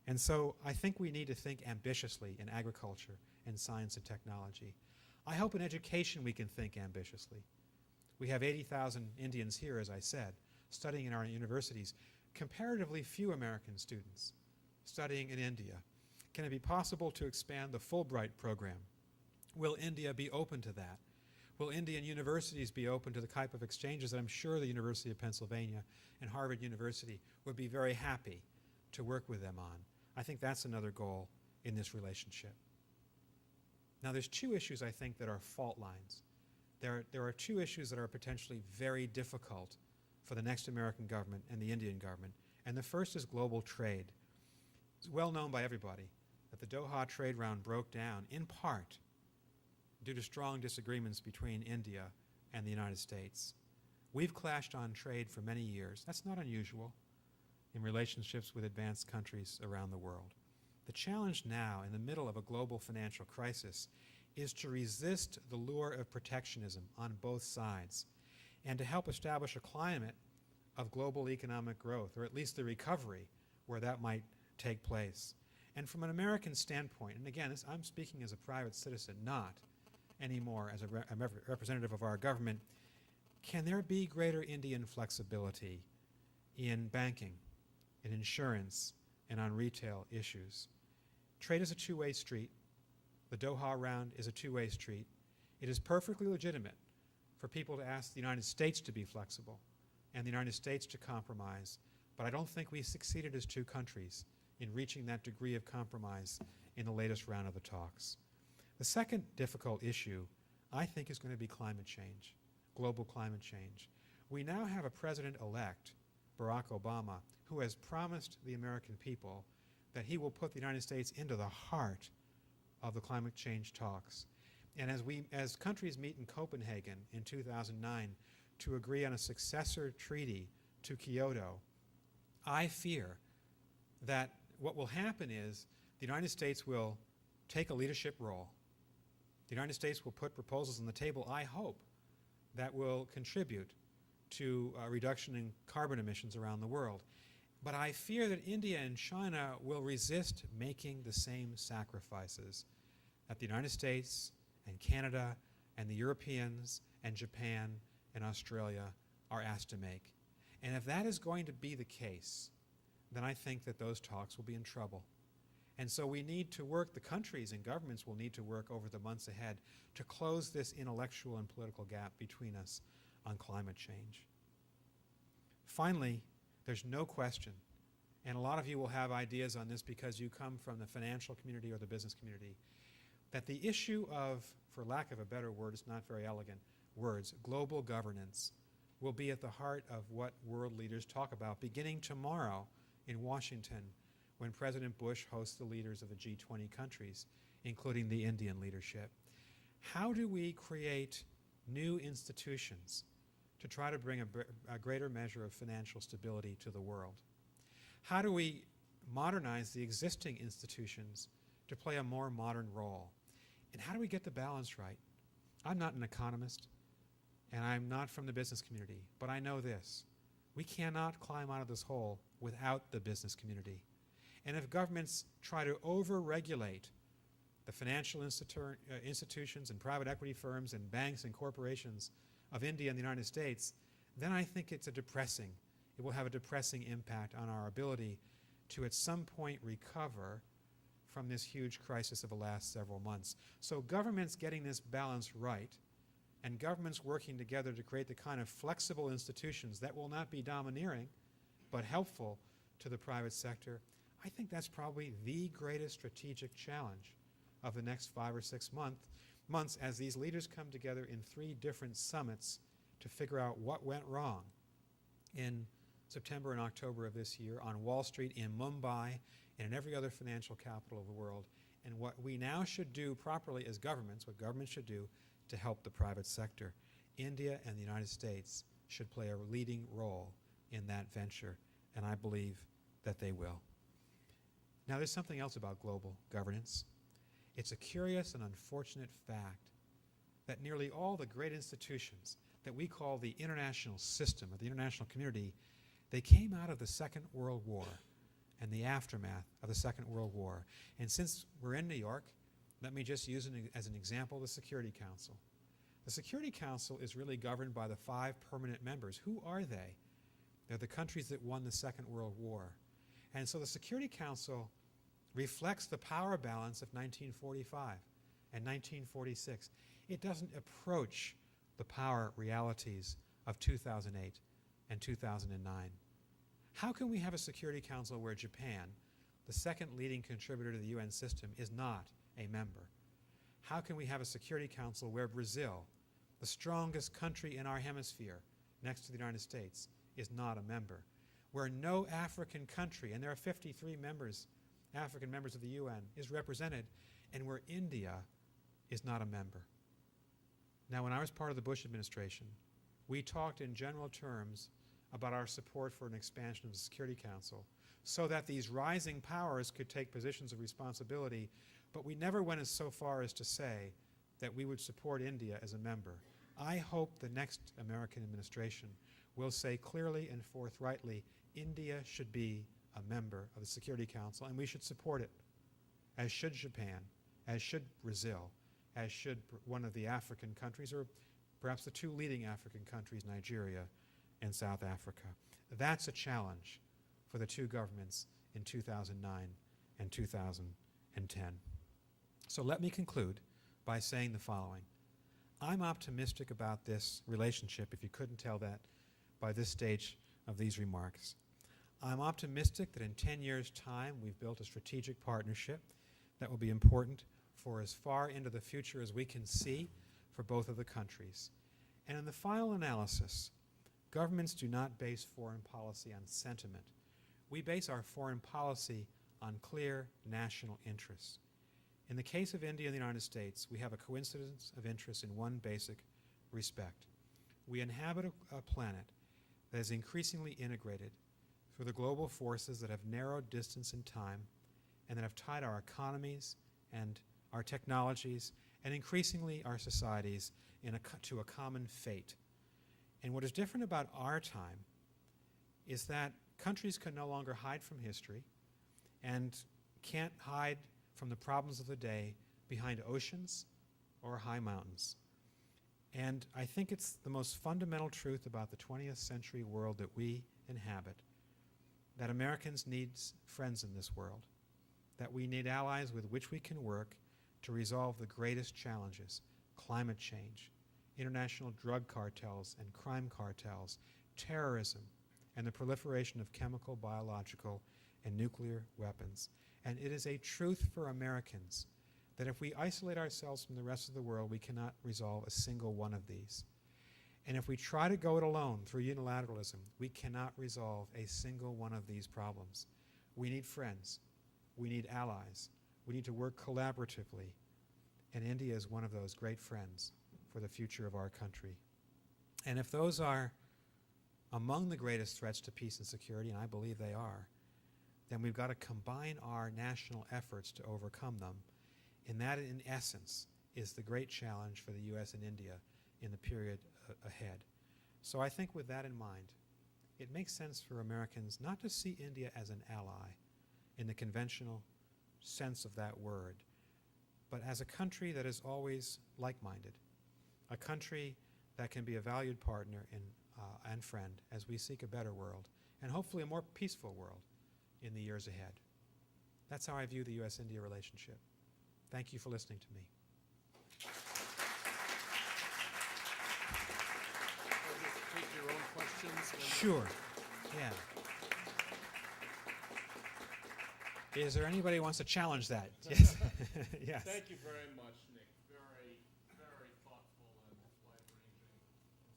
And so I think we need to think ambitiously in agriculture and science and technology. I hope in education we can think ambitiously. We have 80,000 Indians here, as I said, studying in our universities, comparatively few American students studying in India. Can it be possible to expand the Fulbright program? Will India be open to that? Will Indian universities be open to the type of exchanges that I'm sure the University of Pennsylvania and Harvard University would be very happy to work with them on? I think that's another goal in this relationship. Now, there's two issues, I think, that are fault lines. There are two issues that are potentially very difficult for the next American government and the Indian government, and the first is global trade. It's well known by everybody that the Doha trade round broke down in part due to strong disagreements between India and the United States. We've clashed on trade for many years. That's not unusual in relationships with advanced countries around the world. The challenge now, in the middle of a global financial crisis, is to resist the lure of protectionism on both sides and to help establish a climate of global economic growth, or at least the recovery where that might take place. And from an American standpoint, and again, I'm speaking as a private citizen, not anymore as a representative of our government, can there be greater Indian flexibility in banking, in insurance, and on retail issues? Trade is a two-way street. The Doha round is a two-way street. It is perfectly legitimate for people to ask the United States to be flexible and the United States to compromise, but I don't think we succeeded as two countries in reaching that degree of compromise in the latest round of the talks. The second difficult issue, I think, is going to be climate change, global climate change. We now have a president-elect, Barack Obama, who has promised the American people that he will put the United States into the heart of the climate change talks. And as countries meet in Copenhagen in 2009 to agree on a successor treaty to Kyoto, I fear that what will happen is the United States will take a leadership role. The United States will put proposals on the table, I hope, that will contribute to a reduction in carbon emissions around the world. But I fear that India and China will resist making the same sacrifices that the United States and Canada and the Europeans and Japan and Australia are asked to make. And if that is going to be the case, then I think that those talks will be in trouble. And so we need to work, the countries and governments will need to work over the months ahead to close this intellectual and political gap between us on climate change. Finally, there's no question, and a lot of you will have ideas on this because you come from the financial community or the business community, that the issue of, for lack of a better word, it's not very elegant words, global governance will be at the heart of what world leaders talk about beginning tomorrow in Washington when President Bush hosts the leaders of the G20 countries, including the Indian leadership. How do we create new institutions to try to bring a greater measure of financial stability to the world? How do we modernize the existing institutions to play a more modern role? And how do we get the balance right? I'm not an economist, and I'm not from the business community, but I know this. We cannot climb out of this hole without the business community. And if governments try to over-regulate the financial institutions and private equity firms and banks and corporations of India and the United States, then I think it's a depressing it will have a depressing impact on our ability to at some point recover from this huge crisis of the last several months. So governments getting this balance right, and governments working together to create the kind of flexible institutions that will not be domineering, but helpful to the private sector, I think that's probably the greatest strategic challenge of the next 5 or 6 months as these leaders come together in 3 different summits to figure out what went wrong in September and October of this year on Wall Street, in Mumbai, and in every other financial capital of the world, and what we now should do properly as governments, what governments should do to help the private sector. India and the United States should play a leading role in that venture, and I believe that they will. Now, there's something else about global governance. It's a curious and unfortunate fact that nearly all the great institutions that we call the international system or the international community, they came out of the Second World War and the aftermath of the Second World War. And since we're in New York, let me just use as an example the Security Council. The Security Council is really governed by the 5 permanent members. Who are they? They're the countries that won the Second World War. And so the Security Council reflects the power balance of 1945 and 1946. It doesn't approach the power realities of 2008 and 2009. How can we have a Security Council where Japan, the second leading contributor to the UN system, is not a member? How can we have a Security Council where Brazil, the strongest country in our hemisphere next to the United States, is not a member? Where no African country, and there are 53 African members of the UN, is represented, and where India is not a member. Now, when I was part of the Bush administration, we talked in general terms about our support for an expansion of the Security Council so that these rising powers could take positions of responsibility, but we never went so far as to say that we would support India as a member. I hope the next American administration will say clearly and forthrightly, India should be a member of the Security Council, and we should support it, as should Japan, as should Brazil, as should one of the African countries, or perhaps the 2 leading African countries, Nigeria and South Africa. That's a challenge for the 2 governments in 2009 and 2010. So let me conclude by saying the following. I'm optimistic about this relationship, if you couldn't tell that by this stage of these remarks. I'm optimistic that in 10 years' time we've built a strategic partnership that will be important for as far into the future as we can see for both of the countries. And in the final analysis, governments do not base foreign policy on sentiment. We base our foreign policy on clear national interests. In the case of India and the United States, we have a coincidence of interest in one basic respect. We inhabit a planet that is increasingly integrated through the global forces that have narrowed distance and time and that have tied our economies and our technologies and increasingly our societies to a common fate. And what is different about our time is that countries can no longer hide from history and can't hide from the problems of the day behind oceans or high mountains. And I think it's the most fundamental truth about the 20th century world that we inhabit, that Americans need friends in this world, that we need allies with which we can work to resolve the greatest challenges: climate change, international drug cartels and crime cartels, terrorism, and the proliferation of chemical, biological, and nuclear weapons. And it is a truth for Americans that if we isolate ourselves from the rest of the world, we cannot resolve a single one of these. And if we try to go it alone through unilateralism, we cannot resolve a single one of these problems. We need friends. We need allies. We need to work collaboratively. And India is one of those great friends for the future of our country. And if those are among the greatest threats to peace and security, and I believe they are, then we've got to combine our national efforts to overcome them. And that, in essence, is the great challenge for the U.S. and India in the period ahead. So I think with that in mind, it makes sense for Americans not to see India as an ally in the conventional sense of that word, but as a country that is always like-minded, a country that can be a valued partner and friend as we seek a better world and hopefully a more peaceful world in the years ahead. That's how I view the U.S.-India relationship. Thank you for listening to me. Take your own questions. Sure. Yeah. Is there anybody who wants to challenge that? Yes. Yes. Thank you very much, Nick. Very, very thoughtful and wide-ranging and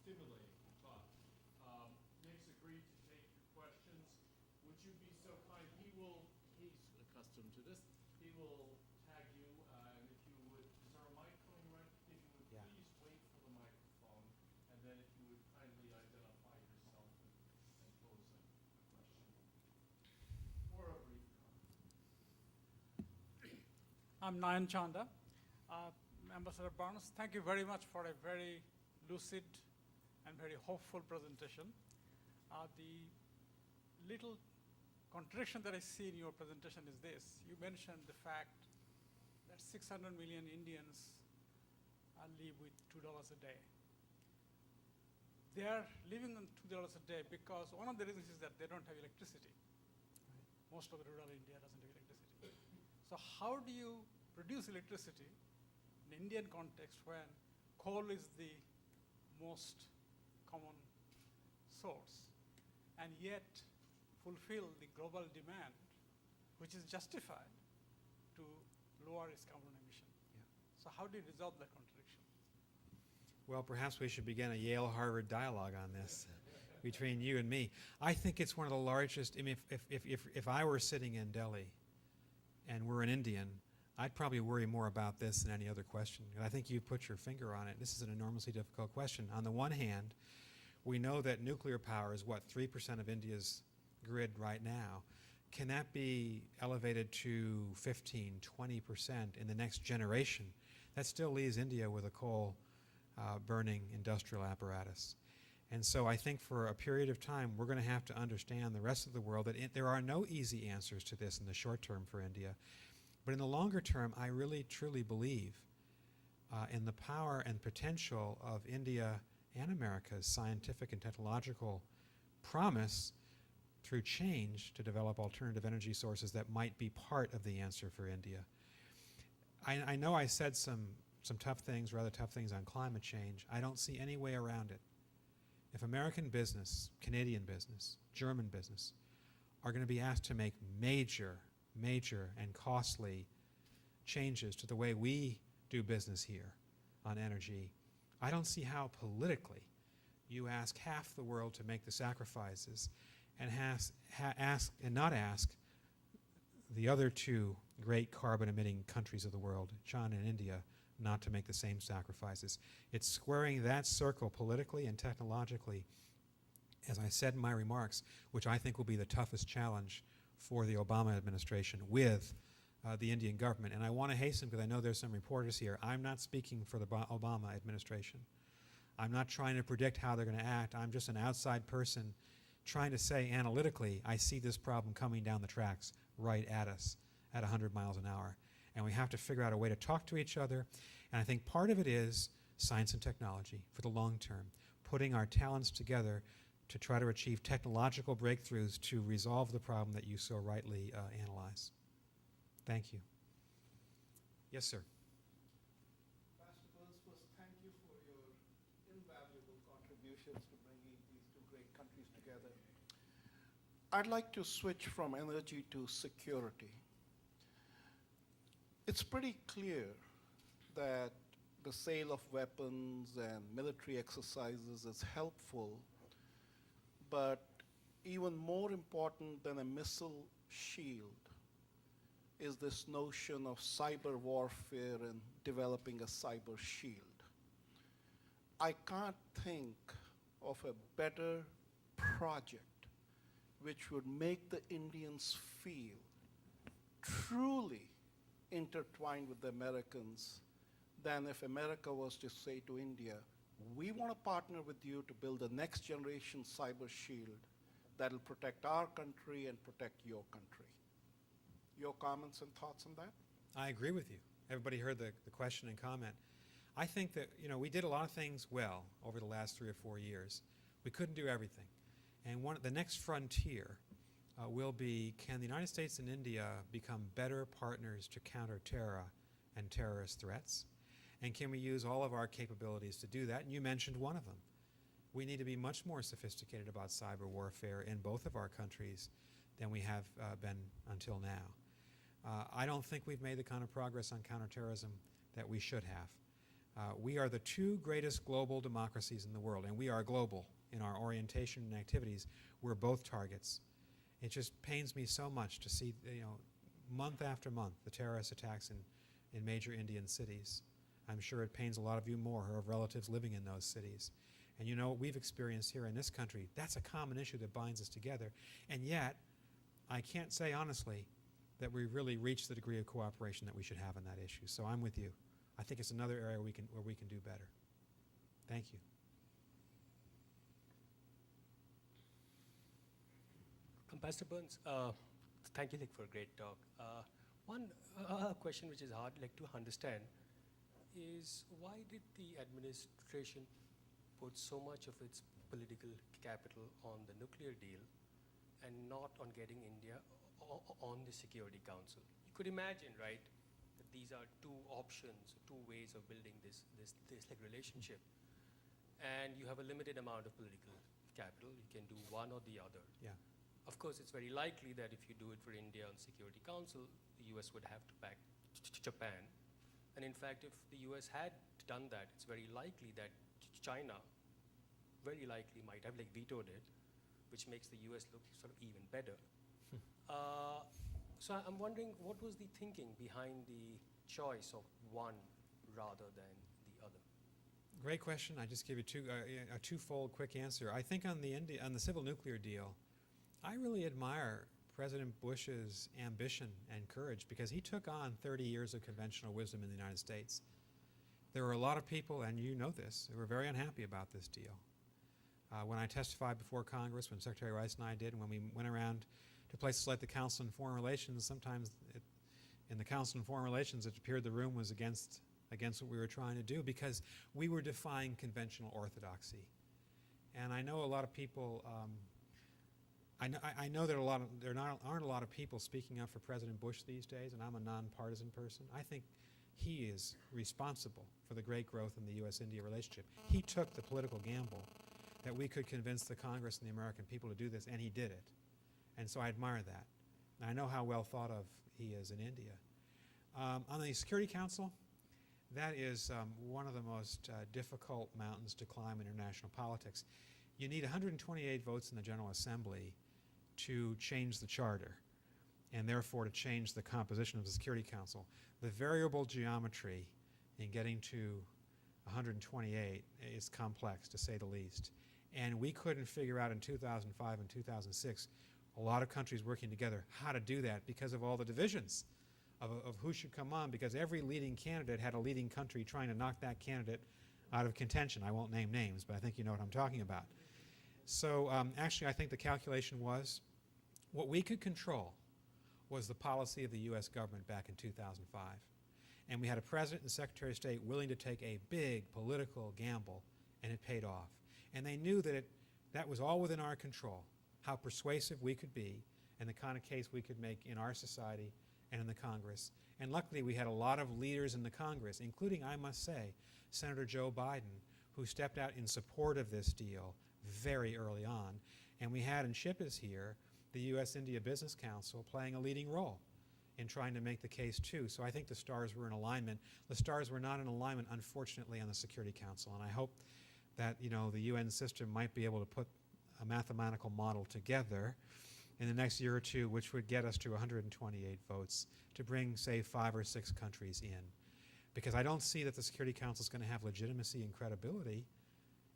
stimulating talk. Nick's agreed to take your questions. Would you be so kind? He's accustomed to this. He will tag you, and if you would, is there a mic coming around? If you would Yeah. please wait for the microphone, and then if you would kindly identify yourself and pose a question or a brief comment. I'm Nand Chanda, Ambassador Burns. Thank you very much for a very lucid and very hopeful presentation. The little contradiction that I see in your presentation is this. You mentioned the fact that 600 million Indians live with $2 a day. They are living on $2 a day because one of the reasons is that they don't have electricity. Most of the rural India doesn't have electricity. So how do you produce electricity in Indian context when coal is the most common source, and yet fulfill the global demand, which is justified to lower its carbon emission? Yeah. So how do you resolve that contradiction? Well, perhaps we should begin a Yale-Harvard dialogue on this between you and me. I think it's one of the largest. I mean, if I were sitting in Delhi and we're an Indian, I'd probably worry more about this than any other question. And I think you put your finger on it. This is an enormously difficult question. On the one hand, we know that nuclear power is, 3% of India's grid right now. Can that be elevated to 15, 20% in the next generation? That still leaves India with a coal burning industrial apparatus. And so I think for a period of time, we're going to have to understand the rest of the world that there are no easy answers to this in the short term for India. But in the longer term, I really, truly believe in the power and potential of India and America's scientific and technological promise through change to develop alternative energy sources that might be part of the answer for India. I know I said some tough things, rather tough things on climate change. I don't see any way around it. If American business, Canadian business, German business are going to be asked to make major and costly changes to the way we do business here on energy, I don't see how politically you ask half the world to make the sacrifices and not ask the other two great carbon-emitting countries of the world, China and India, not to make the same sacrifices. It's squaring that circle politically and technologically, as I said in my remarks, which I think will be the toughest challenge for the Obama administration with the Indian government. And I want to hasten, because I know there's some reporters here, I'm not speaking for the Obama administration. I'm not trying to predict how they're going to act. I'm just an outside person trying to say analytically, I see this problem coming down the tracks right at us at 100 miles an hour. And we have to figure out a way to talk to each other. And I think part of it is science and technology for the long term, putting our talents together to try to achieve technological breakthroughs to resolve the problem that you so rightly analyze. Thank you. Yes, sir. Pastor Burns, first, thank you for your invaluable contributions to bringing these two great countries together. I'd like to switch from energy to security. It's pretty clear that the sale of weapons and military exercises is helpful, but even more important than a missile shield is this notion of cyber warfare and developing a cyber shield. I can't think of a better project which would make the Indians feel truly intertwined with the Americans than if America was to say to India, we want to partner with you to build a next generation cyber shield that will protect our country and protect your country. Your comments and thoughts on that? I agree with you. Everybody heard the question and comment. I think that we did a lot of things well over the last 3 or 4 years. We couldn't do everything. And the next frontier will be, can the United States and India become better partners to counter terror and terrorist threats? And can we use all of our capabilities to do that? And you mentioned one of them. We need to be much more sophisticated about cyber warfare in both of our countries than we have been until now. I don't think we've made the kind of progress on counterterrorism that we should have. We are the two greatest global democracies in the world, and we are global in our orientation and activities. We're both targets. It just pains me so much to see, month after month, the terrorist attacks in major Indian cities. I'm sure it pains a lot of you more who have relatives living in those cities. And you know what we've experienced here in this country, that's a common issue that binds us together. And yet, I can't say honestly that we've really reached the degree of cooperation that we should have on that issue. So I'm with you. I think it's another area where we can do better. Thank you. Ambassador Burns, thank you for a great talk. One question which is hard to understand is why did the administration put so much of its political capital on the nuclear deal and not on getting India on the Security Council? You could imagine, right, that these are two options, two ways of building this relationship. And you have a limited amount of political capital. You can do one or the other. Yeah. Of course, it's very likely that if you do it for India on Security Council, the US would have to back Japan. And in fact, if the US had done that, it's very likely that China very likely might have vetoed it, which makes the US look sort of even better. So I'm wondering, what was the thinking behind the choice of one rather than the other? Great question. I just give you a twofold quick answer. I think on the civil nuclear deal, I really admire President Bush's ambition and courage because he took on 30 years of conventional wisdom in the United States. There were a lot of people, and you know this, who were very unhappy about this deal. When I testified before Congress, when Secretary Rice and I did, and when we went around to places like the Council on Foreign Relations, sometimes in the Council on Foreign Relations it appeared the room was against what we were trying to do because we were defying conventional orthodoxy. And I know a lot of people, I know that there aren't a lot of people speaking up for President Bush these days, and I'm a nonpartisan person. I think he is responsible for the great growth in the U.S.-India relationship. He took the political gamble that we could convince the Congress and the American people to do this, and he did it. And so I admire that. And I know how well thought of he is in India. On the Security Council, that is one of the most difficult mountains to climb in international politics. You need 128 votes in the General Assembly to change the charter, and therefore to change the composition of the Security Council. The variable geometry in getting to 128 is complex, to say the least. And we couldn't figure out in 2005 and 2006, a lot of countries working together, how to do that because of all the divisions of who should come on, because every leading candidate had a leading country trying to knock that candidate out of contention. I won't name names, but I think you know what I'm talking about. So actually, I think the calculation was what we could control was the policy of the U.S. government back in 2005. And we had a president and secretary of state willing to take a big political gamble, and it paid off. And they knew that that was all within our control, how persuasive we could be, and the kind of case we could make in our society and in the Congress. And luckily, we had a lot of leaders in the Congress, including, I must say, Senator Joe Biden, who stepped out in support of this deal very early on. And we had, and Chip is here, the U.S.-India Business Council playing a leading role in trying to make the case too. So I think the stars were in alignment. The stars were not in alignment, unfortunately, on the Security Council. And I hope that the UN system might be able to put a mathematical model together in the next year or two, which would get us to 128 votes to bring, say, 5 or 6 countries in. Because I don't see that the Security Council is going to have legitimacy and credibility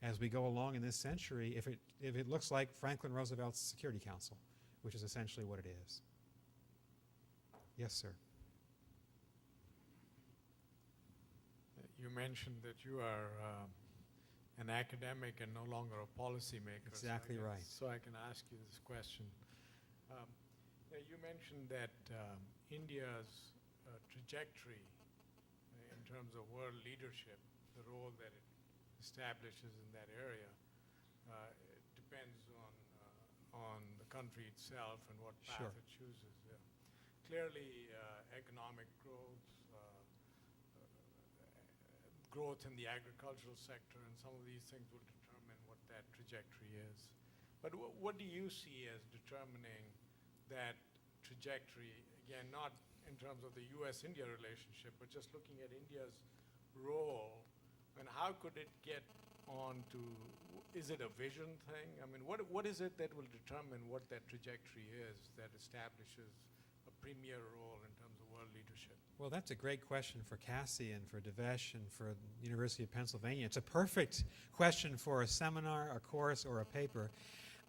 as we go along in this century if it looks like Franklin Roosevelt's Security Council, which is essentially what it is. Yes, sir. You mentioned that you are an academic and no longer a policymaker. Exactly right. So I can ask you this question. You mentioned that India's trajectory in terms of world leadership, the role that it establishes in that area, depends on on the country itself and what path Sure. it chooses. Yeah. Clearly, economic growth, growth in the agricultural sector, and some of these things will determine what that trajectory is. But what do you see as determining that trajectory? Again, not in terms of the US-India relationship, but just looking at India's role, and how could it get on to, is it a vision thing? I mean, what is it that will determine what that trajectory is that establishes a premier role in terms of world leadership? Well, that's a great question for Casi and for Devesh and for the University of Pennsylvania. It's a perfect question for a seminar, a course, or a paper.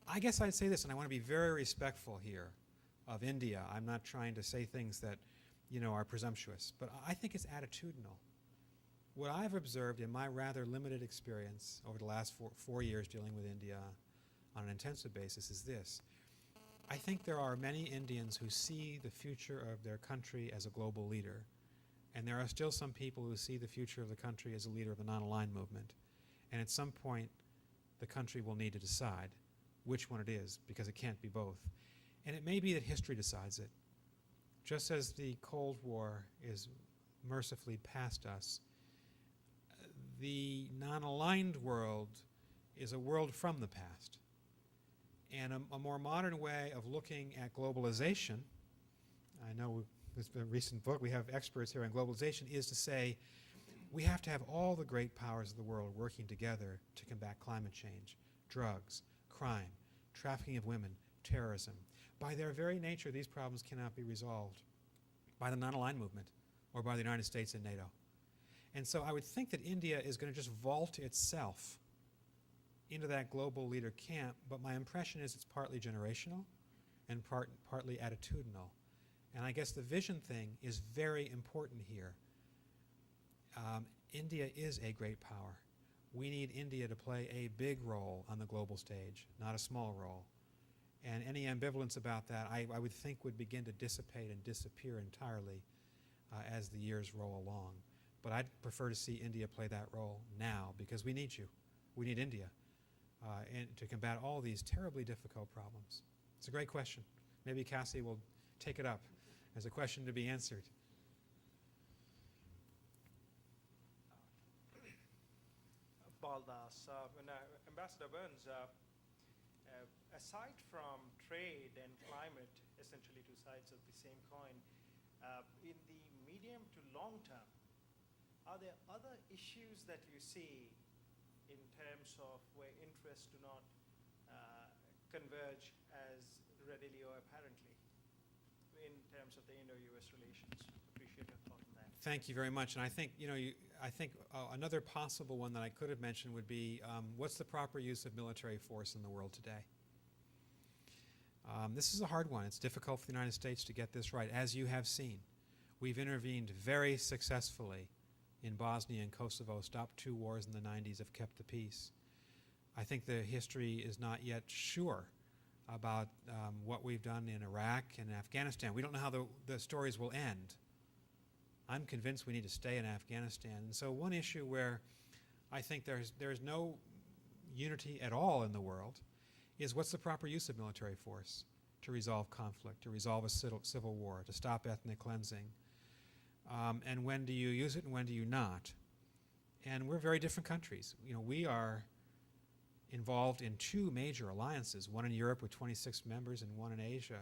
I guess I'd say this, and I want to be very respectful here of India. I'm not trying to say things that, are presumptuous, but I think it's attitudinal. What I've observed in my rather limited experience over the last 4 years dealing with India on an intensive basis is this. I think there are many Indians who see the future of their country as a global leader, and there are still some people who see the future of the country as a leader of the non-aligned movement. And at some point, the country will need to decide which one it is, because it can't be both. And it may be that history decides it. Just as the Cold War is mercifully past us, the non-aligned world is a world from the past. And a more modern way of looking at globalization, I know there's been a recent book, we have experts here on globalization, is to say we have to have all the great powers of the world working together to combat climate change, drugs, crime, trafficking of women, terrorism. By their very nature, these problems cannot be resolved by the non-aligned movement or by the United States and NATO. And so I would think that India is going to just vault itself into that global leader camp, but my impression is it's partly generational and partly attitudinal. And I guess the vision thing is very important here. India is a great power. We need India to play a big role on the global stage, not a small role. And any ambivalence about that, I would think, would begin to dissipate and disappear entirely as the years roll along. But I'd prefer to see India play that role now, because we need you. We need India and to combat all these terribly difficult problems. It's a great question. Maybe Casi will take it up as a question to be answered. Baldas, Ambassador Burns, aside from trade and climate, essentially two sides of the same coin, in the medium to long term, are there other issues that you see in terms of where interests do not converge as readily or apparently in terms of the Indo-US relations? Appreciate your thought on that. Thank you very much. And I think, another possible one that I could have mentioned would be what's the proper use of military force in the world today? This is a hard one. It's difficult for the United States to get this right. As you have seen, we've intervened very successfully in Bosnia and Kosovo, stopped 2 wars in the 90s, have kept the peace. I think the history is not yet sure about what we've done in Iraq and Afghanistan. We don't know how the stories will end. I'm convinced we need to stay in Afghanistan. And so one issue where I think there's no unity at all in the world is what's the proper use of military force to resolve conflict, to resolve a civil war, to stop ethnic cleansing. And when do you use it and when do you not? And we're very different countries. We are involved in 2 major alliances, one in Europe with 26 members and one in Asia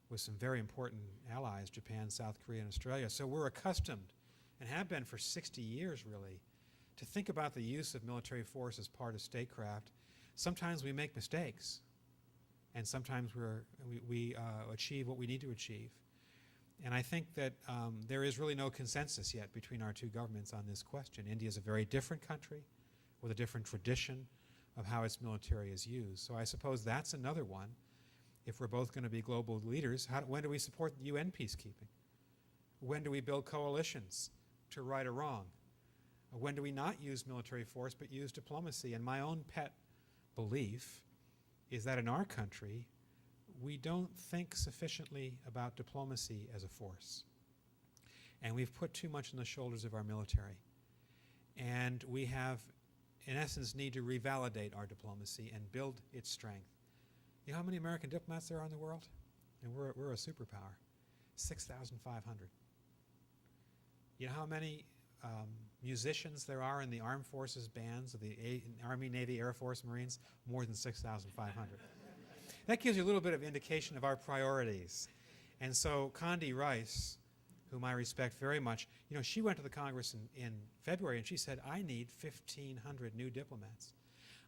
with some very important allies, Japan, South Korea, and Australia. So we're accustomed, and have been for 60 years really, to think about the use of military force as part of statecraft. Sometimes we make mistakes, and sometimes we achieve what we need to achieve. And I think that there is really no consensus yet between our 2 governments on this question. India is a very different country with a different tradition of how its military is used. So I suppose that's another one. If we're both going to be global leaders, when do we support UN peacekeeping? When do we build coalitions to right a wrong? When do we not use military force but use diplomacy? And my own pet belief is that in our country, we don't think sufficiently about diplomacy as a force. And we've put too much on the shoulders of our military. And we have, in essence, need to revalidate our diplomacy and build its strength. You know how many American diplomats there are in the world? And we're a superpower. 6,500. You know how many musicians there are in the armed forces bands of the Army, Navy, Air Force, Marines? More than 6,500. That gives you a little bit of indication of our priorities. And so Condi Rice, whom I respect very much, you know, she went to the Congress in February and she said, I need 1,500 new diplomats.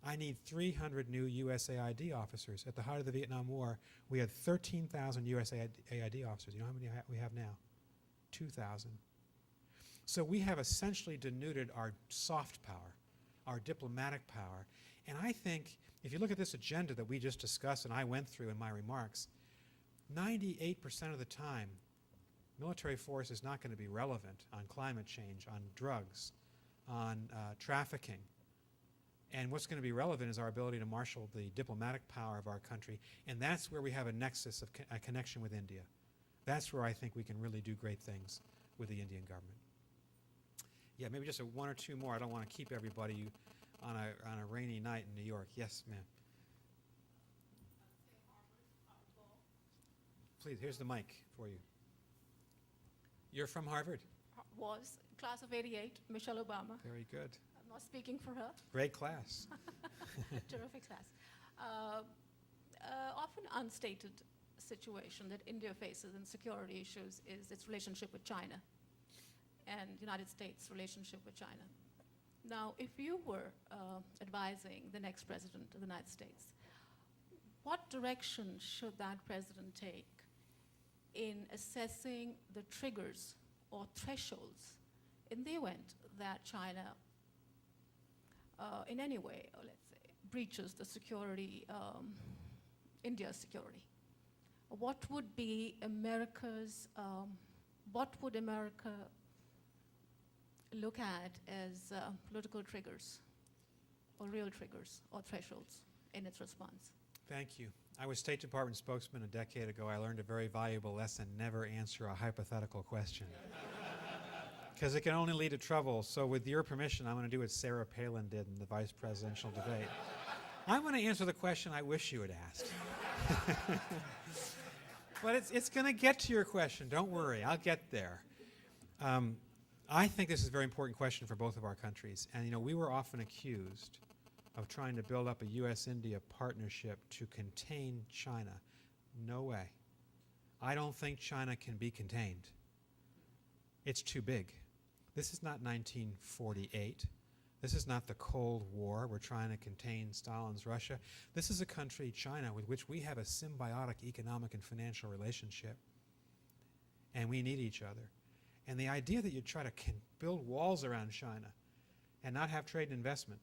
I need 300 new USAID officers. At the height of the Vietnam War, we had 13,000 USAID officers. You know how many we have now? 2,000. So we have essentially denuded our soft power, our diplomatic power. And I think if you look at this agenda that we just discussed and I went through in my remarks, 98% of the time, military force is not going to be relevant on climate change, on drugs, on trafficking. And what's going to be relevant is our ability to marshal the diplomatic power of our country. And that's where we have a nexus of a connection with India. That's where I think we can really do great things with the Indian government. Yeah, maybe just one or two more. I don't want to keep everybody on a rainy night in New York. Yes, ma'am. Please, here's the mic for you. You're from Harvard? Was class of '88, Michelle Obama. Very good. I'm not speaking for her. Great class. Terrific class. Often unstated situation that India faces in security issues is its relationship with China and United States' relationship with China. Now, if you were advising the next president of the United States, what direction should that president take in assessing the triggers or thresholds in the event that China, in any way, or let's say, breaches the security, India's security? What would be what would America look at as political triggers or real triggers or thresholds in its response? Thank you. I was State Department spokesman a decade ago. I learned a very valuable lesson: never answer a hypothetical question, because it can only lead to trouble. So with your permission, I'm going to do what Sarah Palin did in the vice presidential debate. I'm going to answer the question I wish you had asked. But it's going to get to your question. Don't worry. I'll get there. I think this is a very important question for both of our countries. And, you know, we were often accused of trying to build up a U.S.-India partnership to contain China. No way. I don't think China can be contained. It's too big. This is not 1948. This is not the Cold War. We're trying to contain Stalin's Russia. This is a country, China, with which we have a symbiotic economic and financial relationship. And we need each other. And the idea that you try to build walls around China and not have trade and investment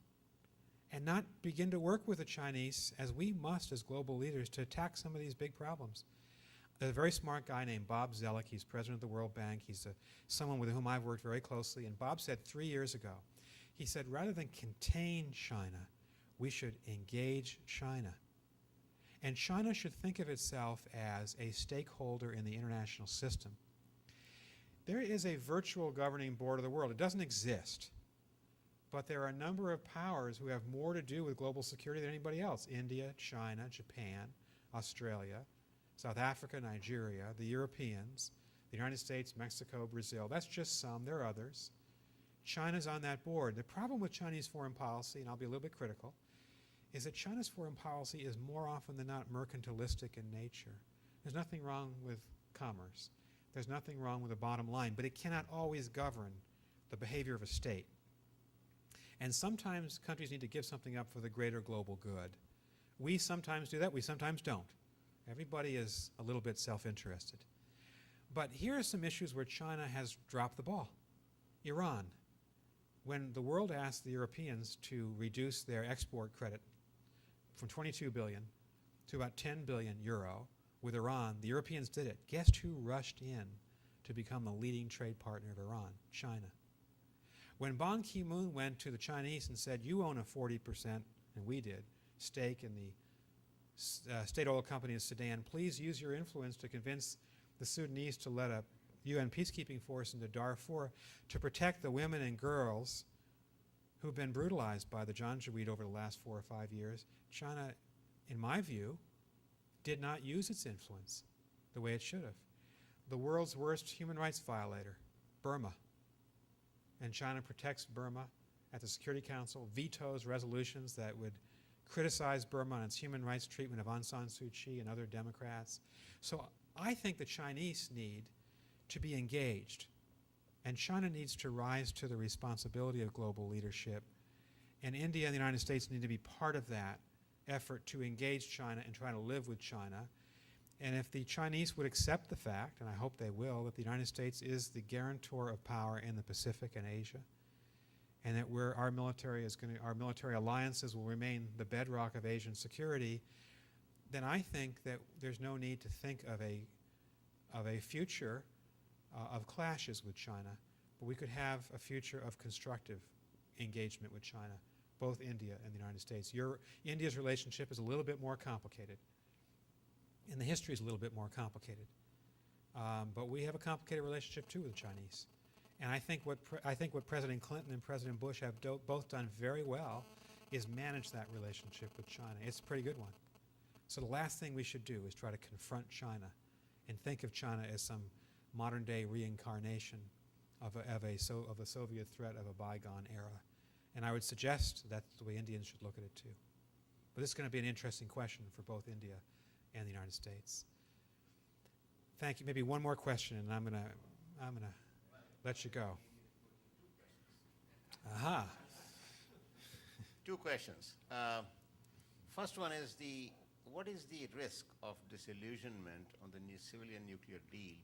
and not begin to work with the Chinese, as we must as global leaders, to attack some of these big problems. There's a very smart guy named Bob Zellick. He's president of the World Bank. He's someone with whom I've worked very closely. And Bob said 3 years ago, he said, rather than contain China, we should engage China. And China should think of itself as a stakeholder in the international system. There is a virtual governing board of the world. It doesn't exist. But there are a number of powers who have more to do with global security than anybody else. India, China, Japan, Australia, South Africa, Nigeria, the Europeans, the United States, Mexico, Brazil. That's just some. There are others. China's on that board. The problem with Chinese foreign policy, and I'll be a little bit critical, is that China's foreign policy is more often than not mercantilistic in nature. There's nothing wrong with commerce. There's nothing wrong with the bottom line, but it cannot always govern the behavior of a state. And sometimes countries need to give something up for the greater global good. We sometimes do that, we sometimes don't. Everybody is a little bit self-interested. But here are some issues where China has dropped the ball. Iran. When the world asked the Europeans to reduce their export credit from 22 billion to about 10 billion euro with Iran, the Europeans did it. Guess who rushed in to become the leading trade partner of Iran? China. When Ban Ki-moon went to the Chinese and said, you own a 40%, and we did, stake in the state oil company of Sudan, please use your influence to convince the Sudanese to let a UN peacekeeping force into Darfur to protect the women and girls who've been brutalized by the Janjaweed over the last 4 or 5 years. China, in my view, did not use its influence the way it should have. The world's worst human rights violator, Burma. And China protects Burma at the Security Council, vetoes resolutions that would criticize Burma on its human rights treatment of Aung San Suu Kyi and other Democrats. So I think the Chinese need to be engaged, and China needs to rise to the responsibility of global leadership, and India and the United States need to be part of that effort to engage China and try to live with China. And if the Chinese would accept the fact, and I hope they will, that the United States is the guarantor of power in the Pacific and Asia, and that our military alliances will remain the bedrock of Asian security, then I think that there's no need to think of a future of clashes with China, but we could have a future of constructive engagement with China, both India and the United States. India's relationship is a little bit more complicated, and the history is a little bit more complicated. But we have a complicated relationship too with the Chinese. And I think what President Clinton and President Bush have both done very well is manage that relationship with China. It's a pretty good one. So the last thing we should do is try to confront China and think of China as some modern-day reincarnation of a Soviet threat of a bygone era. And I would suggest that's the way Indians should look at it too. But this is going to be an interesting question for both India and the United States. Thank you. Maybe one more question, and I'm going to let you go. Aha. Two questions. First one is what is the risk of disillusionment on the new civilian nuclear deal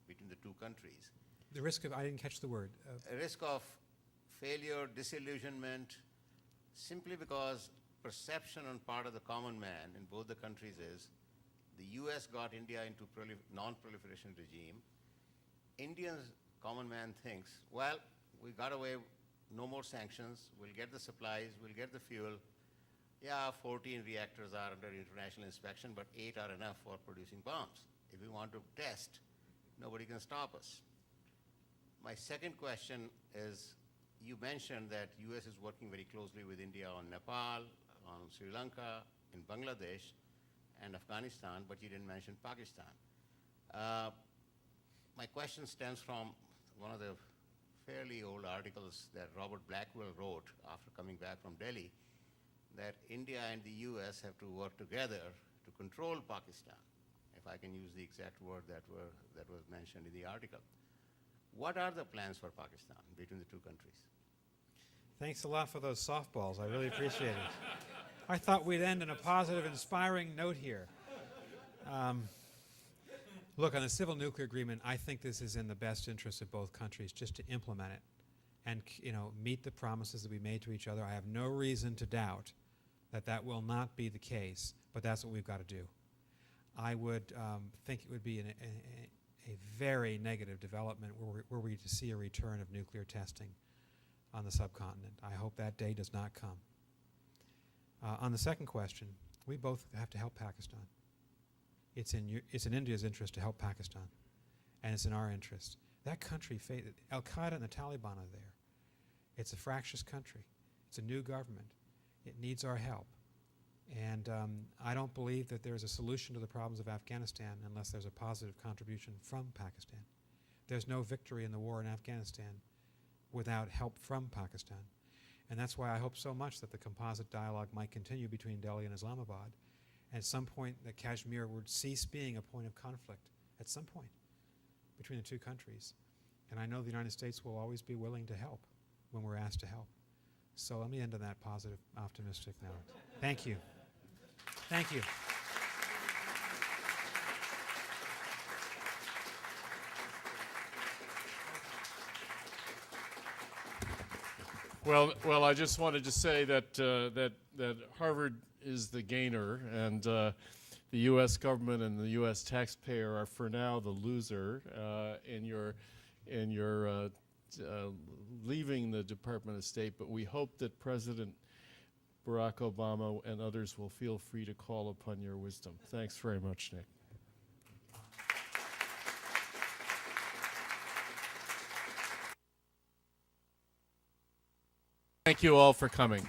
between the two countries? The risk of, I didn't catch the word. A risk of failure, disillusionment, simply because perception on part of the common man in both the countries is the US got India into non-proliferation regime. India's common man thinks, well, we got away, no more sanctions, we'll get the supplies, we'll get the fuel. Yeah, 14 reactors are under international inspection, but 8 are enough for producing bombs. If we want to test, nobody can stop us. My second question is, you mentioned that US is working very closely with India on Nepal, on Sri Lanka, in Bangladesh, and Afghanistan, but you didn't mention Pakistan. My question stems from one of the fairly old articles that Robert Blackwell wrote after coming back from Delhi, that India and the US have to work together to control Pakistan, if I can use the exact word that was mentioned in the article. What are the plans for Pakistan between the two countries? Thanks a lot for those softballs. I really appreciate it. I thought we'd end on a positive, inspiring note here. Look, on the civil nuclear agreement, I think this is in the best interest of both countries just to implement it and meet the promises that we made to each other. I have no reason to doubt that that will not be the case, but that's what we've got to do. I would think it would be a very negative development were we to see a return of nuclear testing on the subcontinent. I hope that day does not come. On the second question, we both have to help Pakistan. It's in India's interest to help Pakistan, and it's in our interest. That country, Al-Qaeda and the Taliban are there. It's a fractious country. It's a new government. It needs our help. And I don't believe that there's a solution to the problems of Afghanistan unless there's a positive contribution from Pakistan. There's no victory in the war in Afghanistan without help from Pakistan. And that's why I hope so much that the composite dialogue might continue between Delhi and Islamabad. At some point, that Kashmir would cease being a point of conflict, at some point, between the two countries. And I know the United States will always be willing to help when we're asked to help. So let me end on that positive, optimistic note. Thank you. Thank you. Well, I just wanted to say that that Harvard is the gainer, and the U.S. government and the U.S. taxpayer are, for now, the loser in your leaving the Department of State. But we hope that President Barack Obama and others will feel free to call upon your wisdom. Thanks very much, Nick. Thank you all for coming.